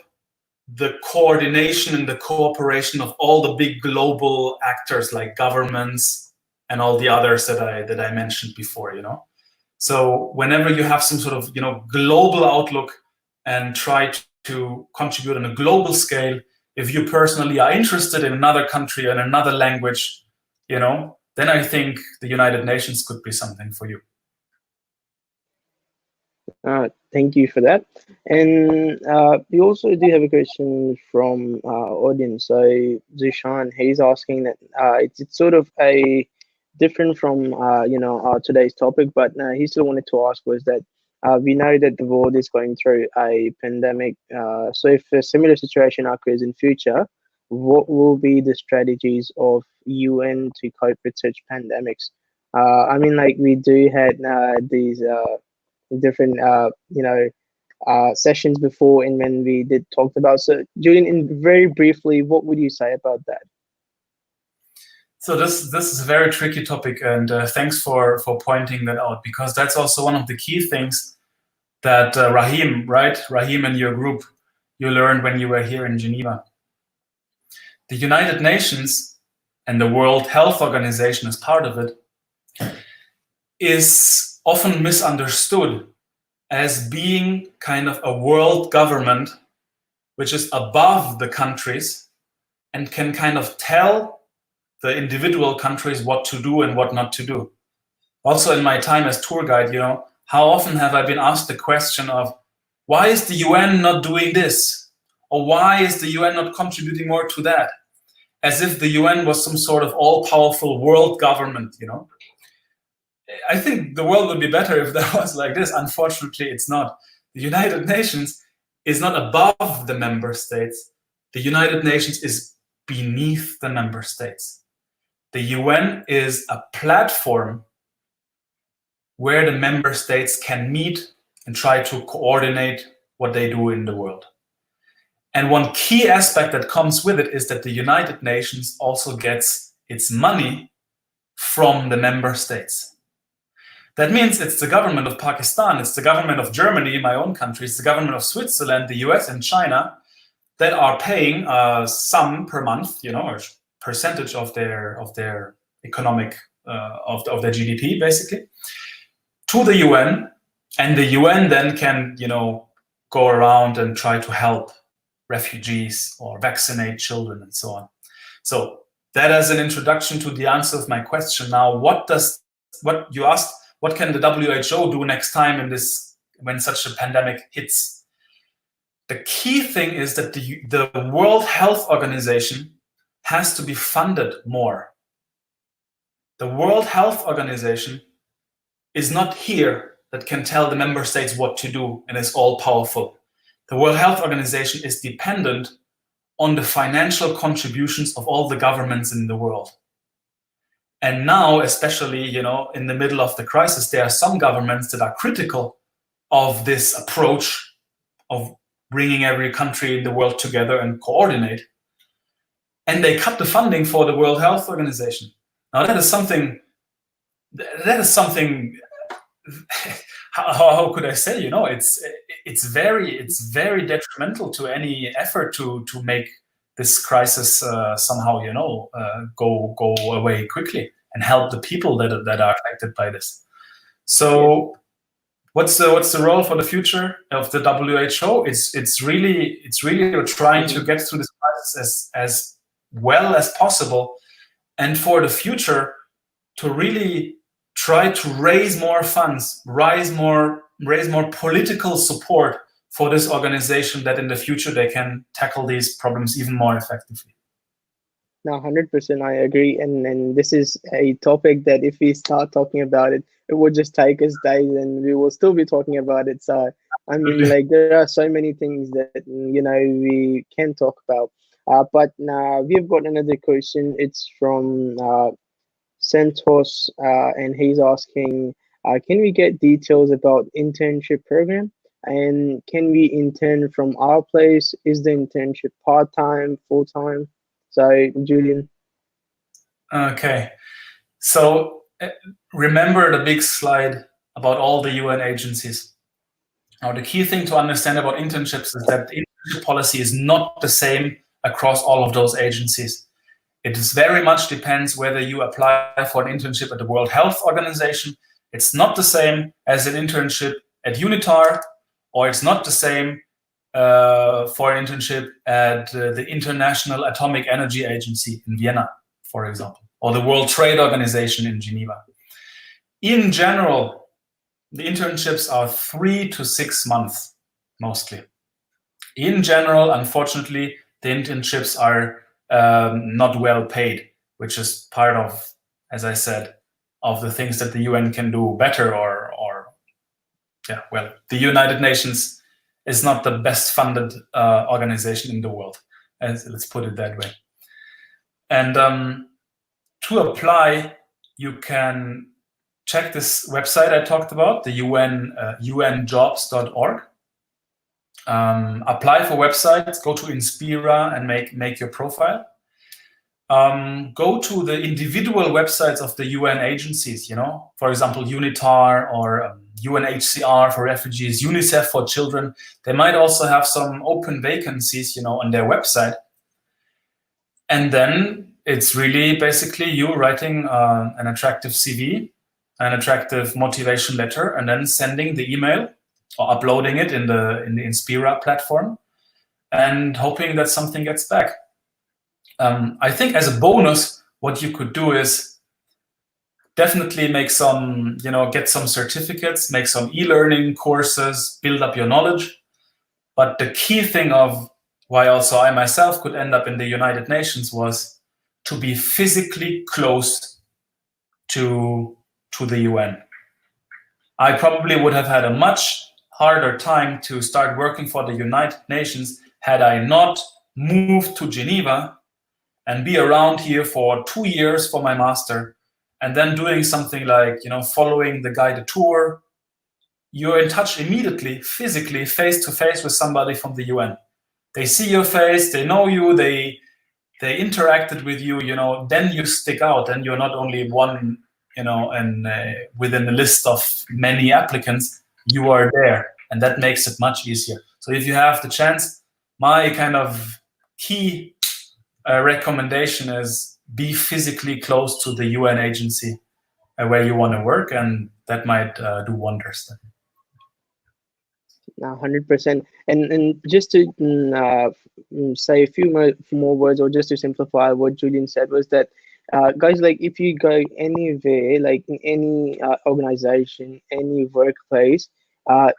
the coordination and the cooperation of all the big global actors like governments and all the others that I mentioned before, you know. So whenever you have some sort of, you know, global outlook and try to contribute on a global scale, if you personally are interested in another country and another language, you know, then I think the United Nations could be something for you. Thank you for that. And we also do have a question from audience. So Zushan, he's asking that it's sort of a different from today's topic, but he still wanted to ask was that we know that the world is going through a pandemic. So if a similar situation occurs in future, what will be the strategies of UN to cope with such pandemics? I mean, like we do had these different sessions before, and when we did talked about. So Julian, in very briefly, what would you say about that? So this is a very tricky topic, and thanks for pointing that out, because that's also one of the key things that Rahim and your group, you learned when you were here in Geneva. The United Nations and the World Health Organization, as part of it, is often misunderstood as being kind of a world government which is above the countries and can kind of tell the individual countries what to do and what not to do. Also in my time as tour guide, you know, how often have I been asked the question of, why is the UN not doing this? Or why is the UN not contributing more to that? As if the UN was some sort of all-powerful world government, you know. I think the world would be better if that was like this. Unfortunately, it's not. The United Nations is not above the member states. The United Nations is beneath the member states. The UN is a platform where the member states can meet and try to coordinate what they do in the world. And one key aspect that comes with it is that the United Nations also gets its money from the member states. That means it's the government of Pakistan, it's the government of Germany, my own country, it's the government of Switzerland, the US and China that are paying some per month, you know, or percentage of their economic, of their GDP, basically, to the UN, and the UN then can, you know, go around and try to help refugees or vaccinate children and so on. So that as an introduction to the answer of my question. Now, what you asked, what can the WHO do next time when such a pandemic hits? The key thing is that the World Health Organization has to be funded more. The World Health Organization is not here that can tell the member states what to do and is all powerful. The World Health Organization is dependent on the financial contributions of all the governments in the world. And now, especially, you know, in the middle of the crisis, there are some governments that are critical of this approach of bringing every country in the world together and coordinate. And they cut the funding for the World Health Organization. Now that is something, how could I say, you know, it's very detrimental to any effort to make this crisis somehow, you know, go away quickly and help the people that are affected by this. So what's the role for the future of the WHO? It's really trying to get through this crisis as well as possible, and for the future to really try to raise more funds, raise more political support for this organization, that in the future they can tackle these problems even more effectively. Now, 100% I agree. And this is a topic that if we start talking about it, it would just take us days and we will still be talking about it. So, I mean, like, there are so many things that, we can talk about. But now we've got another question. It's from Santos, and he's asking, can we get details about internship program? And can we intern from our place? Is the internship part-time, full-time? So, Julian. Okay, so remember the big slide about all the UN agencies. Now, the key thing to understand about internships is that the internship policy is not the same across all of those agencies. It is very much depends whether you apply for an internship at the World Health Organization. It's not the same as an internship at UNITAR, or it's not the same for an internship at the International Atomic Energy Agency in Vienna, for example, or the World Trade Organization in Geneva. In general, the internships are 3 to 6 months, mostly. In general, unfortunately, the internships are not well paid, which is part of, as I said, of the things that the UN can do better, the United Nations is not the best funded organization in the world, let's put it that way. And to apply, you can check this website I talked about, the UN, unjobs.org. Apply for websites, go to Inspira and make your profile. Go to the individual websites of the UN agencies, for example, UNITAR or UNHCR for refugees, UNICEF for children. They might also have some open vacancies, on their website. And then it's really basically you writing an attractive CV, an attractive motivation letter, and then sending the email or uploading it in the Inspira platform and hoping that something gets back. I think as a bonus, what you could do is definitely make some, get some certificates, make some e-learning courses, build up your knowledge. But the key thing of why also I myself could end up in the United Nations was to be physically close to the UN. I probably would have had a much harder time to start working for the United Nations had I not moved to Geneva and be around here for 2 years for my master, and then doing something like, following the guided tour. You're in touch immediately, physically, face to face with somebody from the UN. They see your face, they know you, they interacted with you, then you stick out, and you're not only one, and within a list of many applicants, you are there, and that makes it much easier. So if you have the chance, my kind of key recommendation is be physically close to the UN agency where you want to work, and that might do wonders then. 100%. And just to say a few more words, or just to simplify what Julian said, was that guys, like, if you go anywhere, like in any organization, any workplace,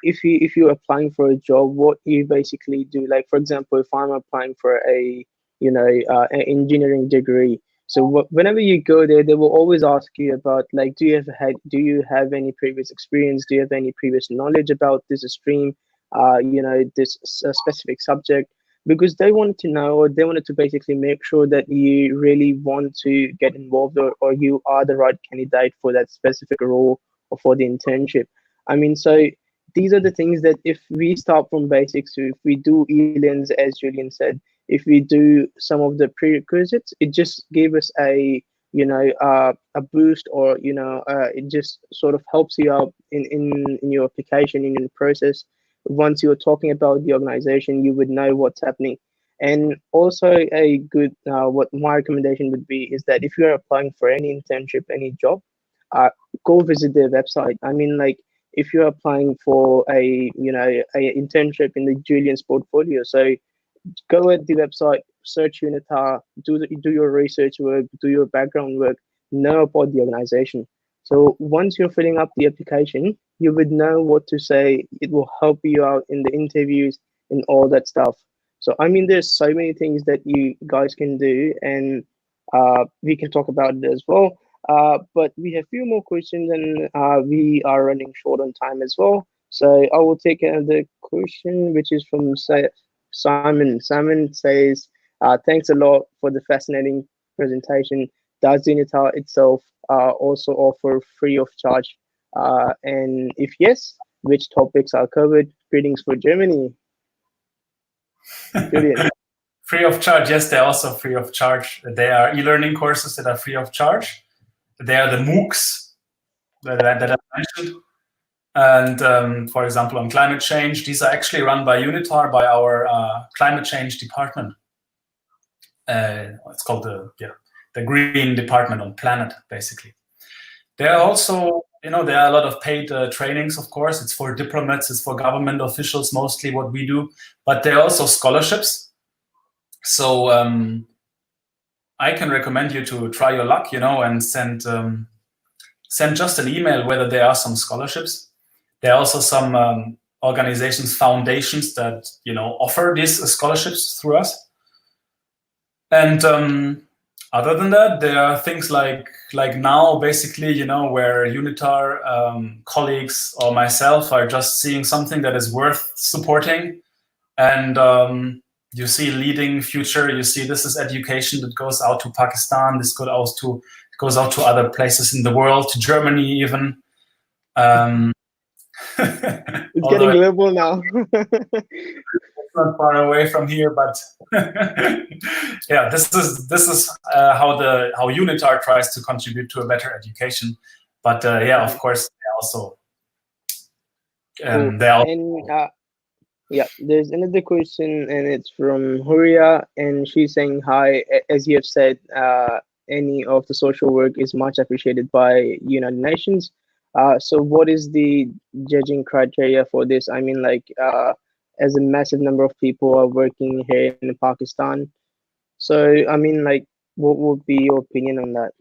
if you're applying for a job, what you basically do, like, for example, if I'm applying for a an engineering degree, so whenever you go there, they will always ask you about, like, do you have any previous experience, do you have any previous knowledge about this stream, this specific subject, because they wanted to know, or they wanted to basically make sure that you really want to get involved, or you are the right candidate for that specific role or for the internship. I mean, so these are the things that if we start from basics, so if we do e-learns, as Julian said, if we do some of the prerequisites, it just gave us a a boost, or it just sort of helps you out in your application, in your process. Once you're talking about the organization, you would know what's happening. And also a good what my recommendation would be is that if you're applying for any internship, any job, go visit their website. I mean, like, if you're applying for a a internship in the Julian's portfolio. So go at the website, search Unitar, do your research work, do your background work, know about the organization. So once you're filling up the application, you would know what to say. It will help you out in the interviews and all that stuff. So I mean, there's so many things that you guys can do, and we can talk about it as well. But we have a few more questions, and we are running short on time as well. So I will take another question, which is from Simon. Simon says, thanks a lot for the fascinating presentation. Does Unitar itself also offer free of charge? And if yes, which topics are covered? Greetings for Germany. Julian. Free of charge, yes, they're also free of charge. They are e-learning courses that are free of charge. They are the MOOCs that I mentioned. And for example, on climate change, these are actually run by Unitar, by our climate change department. It's called the green department on planet, basically. There are also, there are a lot of paid trainings, of course. It's for diplomats, it's for government officials, mostly what we do. But there are also scholarships. So I can recommend you to try your luck, and send just an email whether there are some scholarships. There are also some organizations, foundations that offer these scholarships through us. And other than that, there are things like now, basically, where Unitar colleagues or myself are just seeing something that is worth supporting, and you see leading future. You see this is education that goes out to Pakistan. This goes out to other places in the world, to Germany even. It's getting global now. It's not far away from here, but yeah, this is how Unitar tries to contribute to a better education. But yeah, of course, they also. Yeah, there's another question, and it's from Huria, and she's saying, hi, as you have said, any of the social work is much appreciated by United Nations. So what is the judging criteria for this? I mean, as a massive number of people are working here in Pakistan. So, I mean, what would be your opinion on that?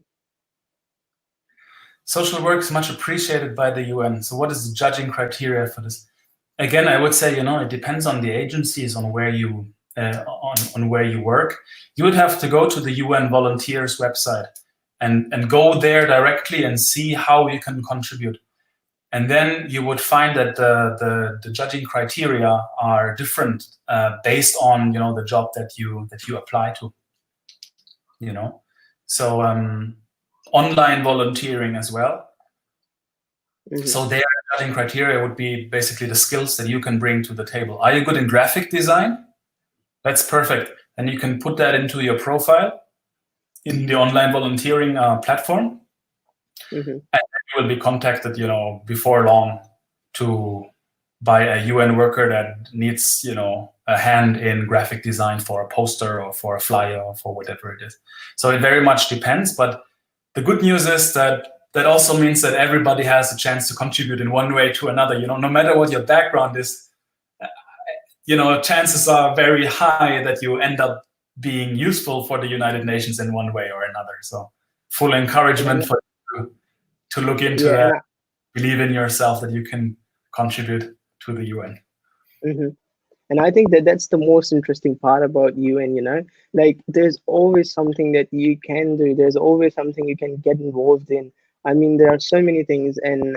Social work is much appreciated by the UN. So what is the judging criteria for this? Again, I would say, it depends on the agencies, on where you on where you work. You would have to go to the UN volunteers website and go there directly and see how you can contribute. And then you would find that the judging criteria are different based on the job that you apply to. So online volunteering as well. Mm-hmm. So their judging criteria would be basically the skills that you can bring to the table. Are you good in graphic design? That's perfect. And you can put that into your profile in the online volunteering platform. Mm-hmm. And then you will be contacted, before long by a UN worker that needs, a hand in graphic design for a poster or for a flyer or for whatever it is. So it very much depends. But the good news is that also means that everybody has a chance to contribute in one way to another. No matter what your background is, chances are very high that you end up being useful for the United Nations in one way or another. So full encouragement for you to look into that, believe in yourself that you can contribute to the UN. Mm-hmm. And I think that's the most interesting part about UN, there's always something that you can do. There's always something you can get involved in. I mean, there are so many things, and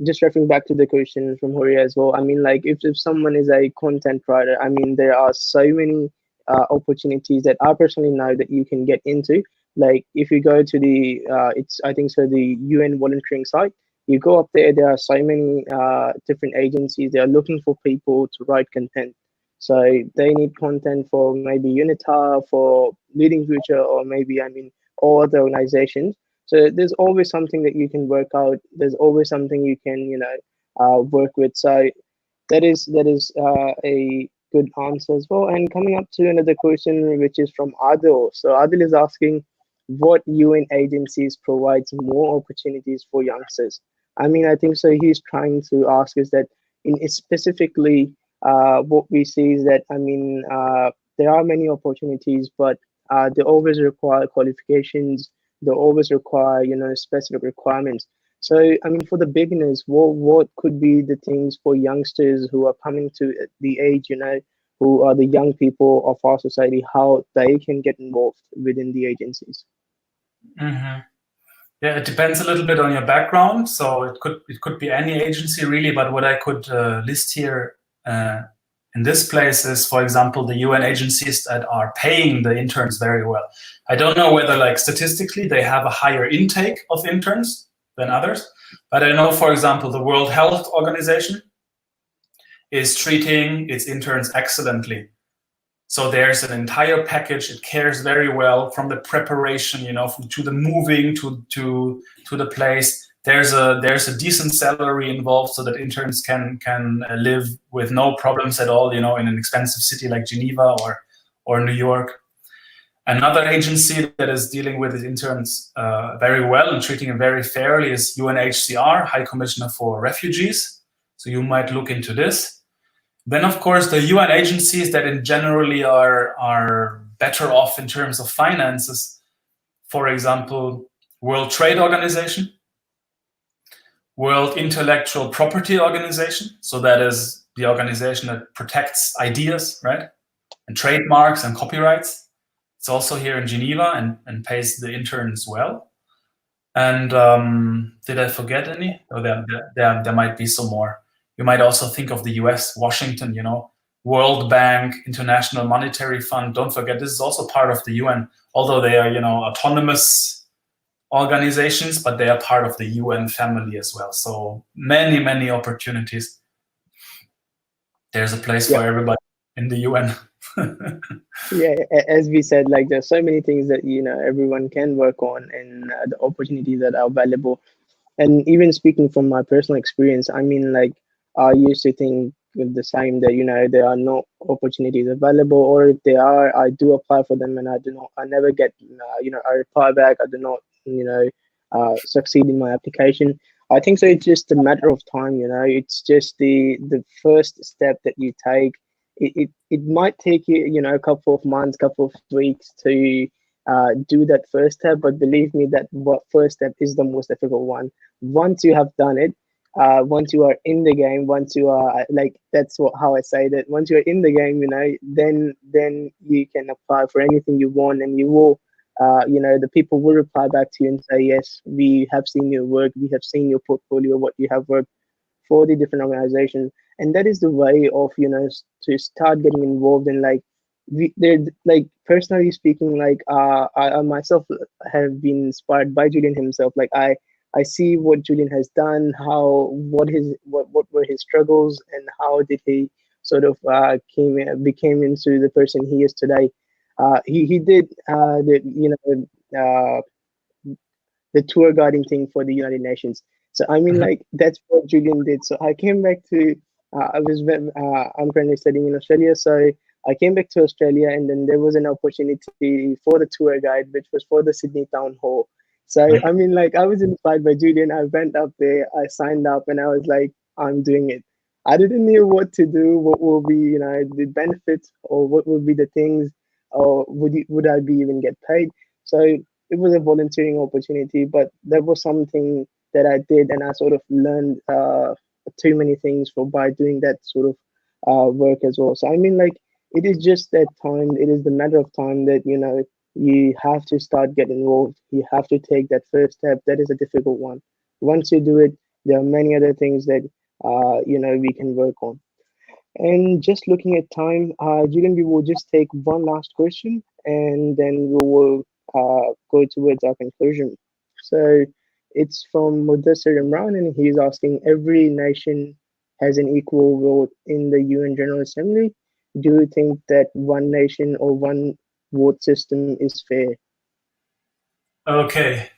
just referring back to the question from Horia as well. I mean, if someone is a content writer, I mean, there are so many opportunities that I personally know that you can get into. Like if you go to the the UN volunteering site, you go up there. There are so many different agencies. They are looking for people to write content. So they need content for maybe Unitar, for Leading Future, or maybe all other organizations. So there's always something that you can work out. There's always something you can work with. So that is a good answer as well. And coming up to another question, which is from Adil. So Adil is asking, what UN agencies provides more opportunities for youngsters? I mean, I think so. He's trying to ask is that in specifically, what we see is that I mean, there are many opportunities, but they always require qualifications. They always require, specific requirements. So, I mean, for the beginners, what could be the things for youngsters who are coming to the age, who are the young people of our society, how they can get involved within the agencies? Mm-hmm. Yeah, it depends a little bit on your background. So it could be any agency really, but what I could list here in this place is, for example, the UN agencies that are paying the interns very well. I don't know whether, like, statistically they have a higher intake of interns than others, but I know, for example, the World Health Organization is treating its interns excellently. So there's an entire package. It cares very well from the preparation, to the moving to the place. There's a decent salary involved so that interns can live with no problems at all, in an expensive city like Geneva or New York. Another agency that is dealing with its interns very well and treating them very fairly is UNHCR, High Commissioner for Refugees. So you might look into this. Then, of course, the UN agencies that in generally are better off in terms of finances. For example, World Trade Organization, World Intellectual Property Organization. So that is the organization that protects ideas, right? And trademarks and copyrights. It's also here in Geneva and pays the interns well. And did I forget any? Oh, there might be some more. You might also think of the US, Washington, World Bank, International Monetary Fund. Don't forget, this is also part of the UN, although they are, autonomous organizations, but they are part of the UN family as well. So many, many opportunities. There's a place for everybody in the UN. Yeah, as we said, like there's so many things that everyone can work on, and the opportunities that are available. And even speaking from my personal experience, I mean, like I used to think with the same that there are no opportunities available, or if there are, I do apply for them, and I never get a reply back. I do not succeed in my application. I think so. It's just a matter of time. It's just the first step that you take. It might take you a couple of months, couple of weeks to do that first step, but believe me, that first step is the most difficult one. Once you have done it, once you are in the game, once you are like how I say that. Once you are in the game, then you can apply for anything you want, and you will, the people will reply back to you and say, yes, we have seen your work, we have seen your portfolio, what you have worked for the different organizations, and that is the way of to start getting involved in they're like personally speaking, like I myself have been inspired by Julian himself. Like I see what Julian has done, what were his struggles, and how did he sort of became into the person he is today. He did the tour guiding thing for the United Nations. So I mean, like that's what Julian did. So I came back to I'm currently studying in Australia, so I came back to Australia, and then there was an opportunity for the tour guide, which was for the Sydney Town Hall. So I mean, like I was inspired by Julian. I went up there, I signed up, and I was like, I'm doing it. I didn't know what to do, what will be, the benefits, or what would be the things, or would I be even get paid? So it was a volunteering opportunity, but that was something that I did, and I sort of learned too many things by doing that sort of work as well. So I mean, like it is just that time. It is the matter of time that you have to start getting involved. You have to take that first step. That is a difficult one. Once you do it, there are many other things that we can work on. And just looking at time, Julian, we will just take one last question, and then we will go towards our conclusion. So it's from Mudassir Imran, and he's asking, every nation has an equal vote in the UN General Assembly. Do you think that one nation or one vote system is fair? Okay.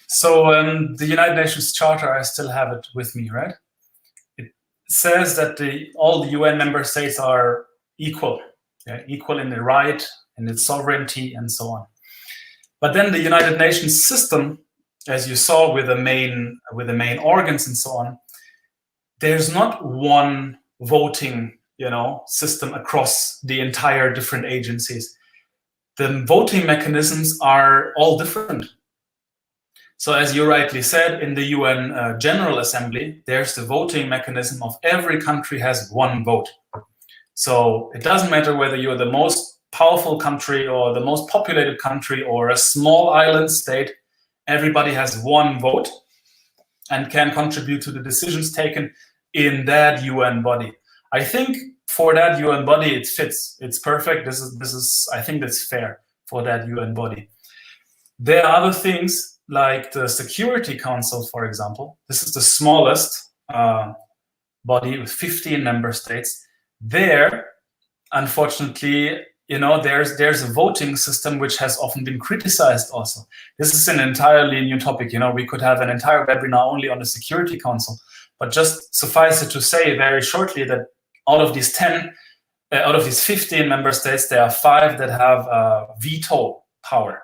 So the United Nations Charter, I still have it with me, right? It says that all the UN member states are equal, equal in their right, in its sovereignty, and so on. But then the United Nations system as you saw with the main organs and so on, there's not one voting, system across the entire different agencies. The voting mechanisms are all different. So as you rightly said, in the UN General Assembly, there's the voting mechanism of every country has one vote. So it doesn't matter whether you're the most powerful country or the most populated country or a small island state, everybody has one vote and can contribute to the decisions taken in that UN body. I think for that UN body, it fits. It's perfect. This is I think that's fair for that UN body. There are other things like the Security Council, for example. This is the smallest body with 15 member states. There, unfortunately, there's a voting system which has often been criticized also. This is an entirely new topic. We could have an entire webinar only on the Security Council, but just suffice it to say very shortly that out of these 15 member states, there are 5 that have veto power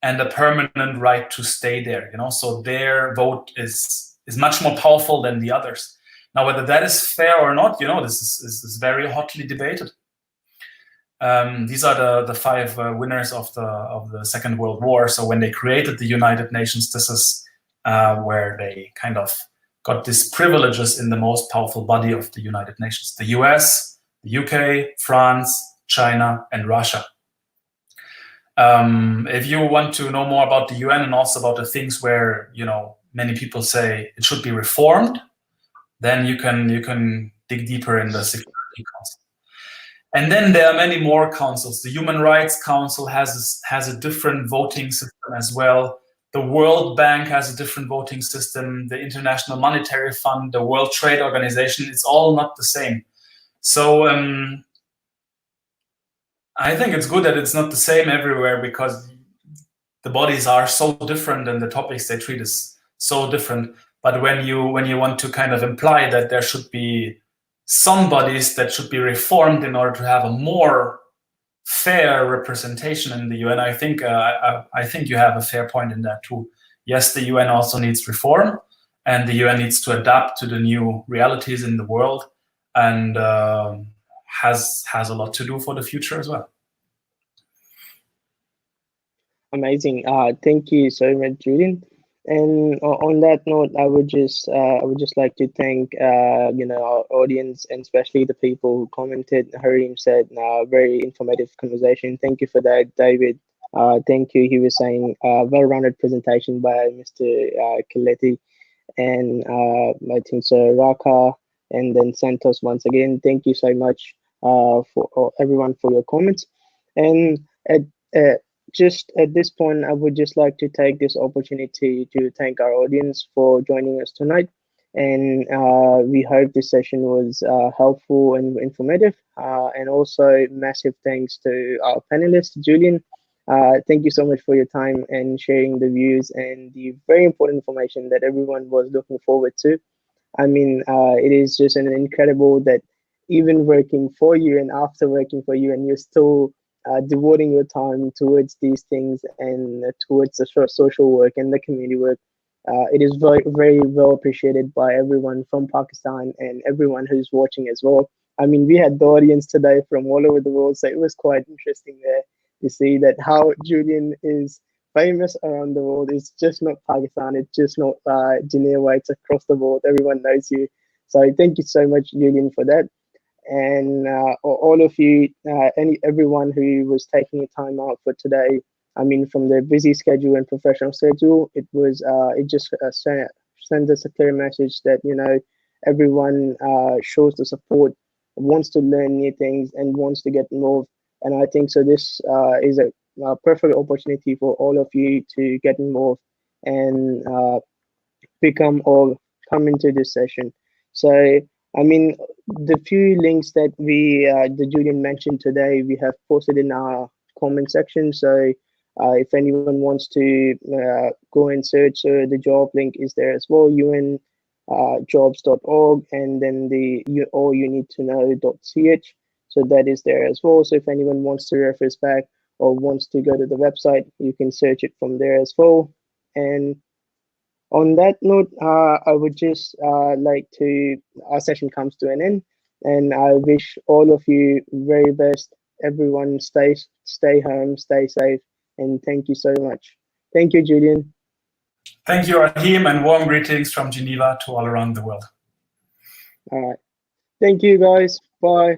and a permanent right to stay there. So their vote is much more powerful than the others. Now, whether that is fair or not, this is very hotly debated. These are the 5 winners of the Second World War. So when they created the United Nations, this is where they kind of got these privileges in the most powerful body of the United Nations: the US, the UK, France, China, and Russia. If you want to know more about the UN and also about the things where many people say it should be reformed, then you can dig deeper in the Security Council. And then there are many more councils. The Human Rights Council has a different voting system as well. The World Bank has a different voting system. The International Monetary Fund, the World Trade Organization, it's all not the same. So I think it's good that it's not the same everywhere, because the bodies are so different and the topics they treat is so different. But when you want to kind of imply that there should be some bodies that should be reformed in order to have a more fair representation in the UN, I think you have a fair point in that too. Yes, the UN also needs reform, and the UN needs to adapt to the new realities in the world, and has a lot to do for the future as well. Amazing. Thank you so much, Julian. And on that note, I would just like to thank our audience, and especially the people who commented. Harim said, very informative conversation. Thank you for that, David. Thank you. He was saying well-rounded presentation by Mr. Kileti, and I think so Raka, and then Santos once again. Thank you so much for everyone for your comments. And just at this point, I would just like to take this opportunity to thank our audience for joining us tonight. And we hope this session was helpful and informative. And also massive thanks to our panelist, Julian. Thank you so much for your time and sharing the views and the very important information that everyone was looking forward to. I mean, it is just an incredible that even working for you and after working for you, and you're still devoting your time towards these things and towards the social work and the community work. It is very, very well appreciated by everyone from Pakistan and everyone who's watching as well. I mean, we had the audience today from all over the world, so it was quite interesting there to see that how Julian is famous around the world. It's just not Pakistan, it's just not Geneva, it's across the world. Everyone knows you. So thank you so much, Julian, for that. And all of you, everyone who was taking the time out for today. I mean, from their busy schedule and professional schedule, it just sends us a clear message that everyone shows the support, wants to learn new things, and wants to get involved. And I think so. This is a perfect opportunity for all of you to get involved and come into this session. So, I mean, the few links that the Julian mentioned today, we have posted in our comment section. So if anyone wants to go and search, the job link is there as well, unjobs.org, and then the all you need to know.ch. So that is there as well. So if anyone wants to reference back or wants to go to the website, you can search it from there as well. And On that note, I would just like to our session comes to an end, and I wish all of you very best. Everyone, stay home, stay safe, and thank you so much. Thank you, Julian. Thank you, Rahim, and warm greetings from Geneva to all around the world. All right, thank you, guys. Bye.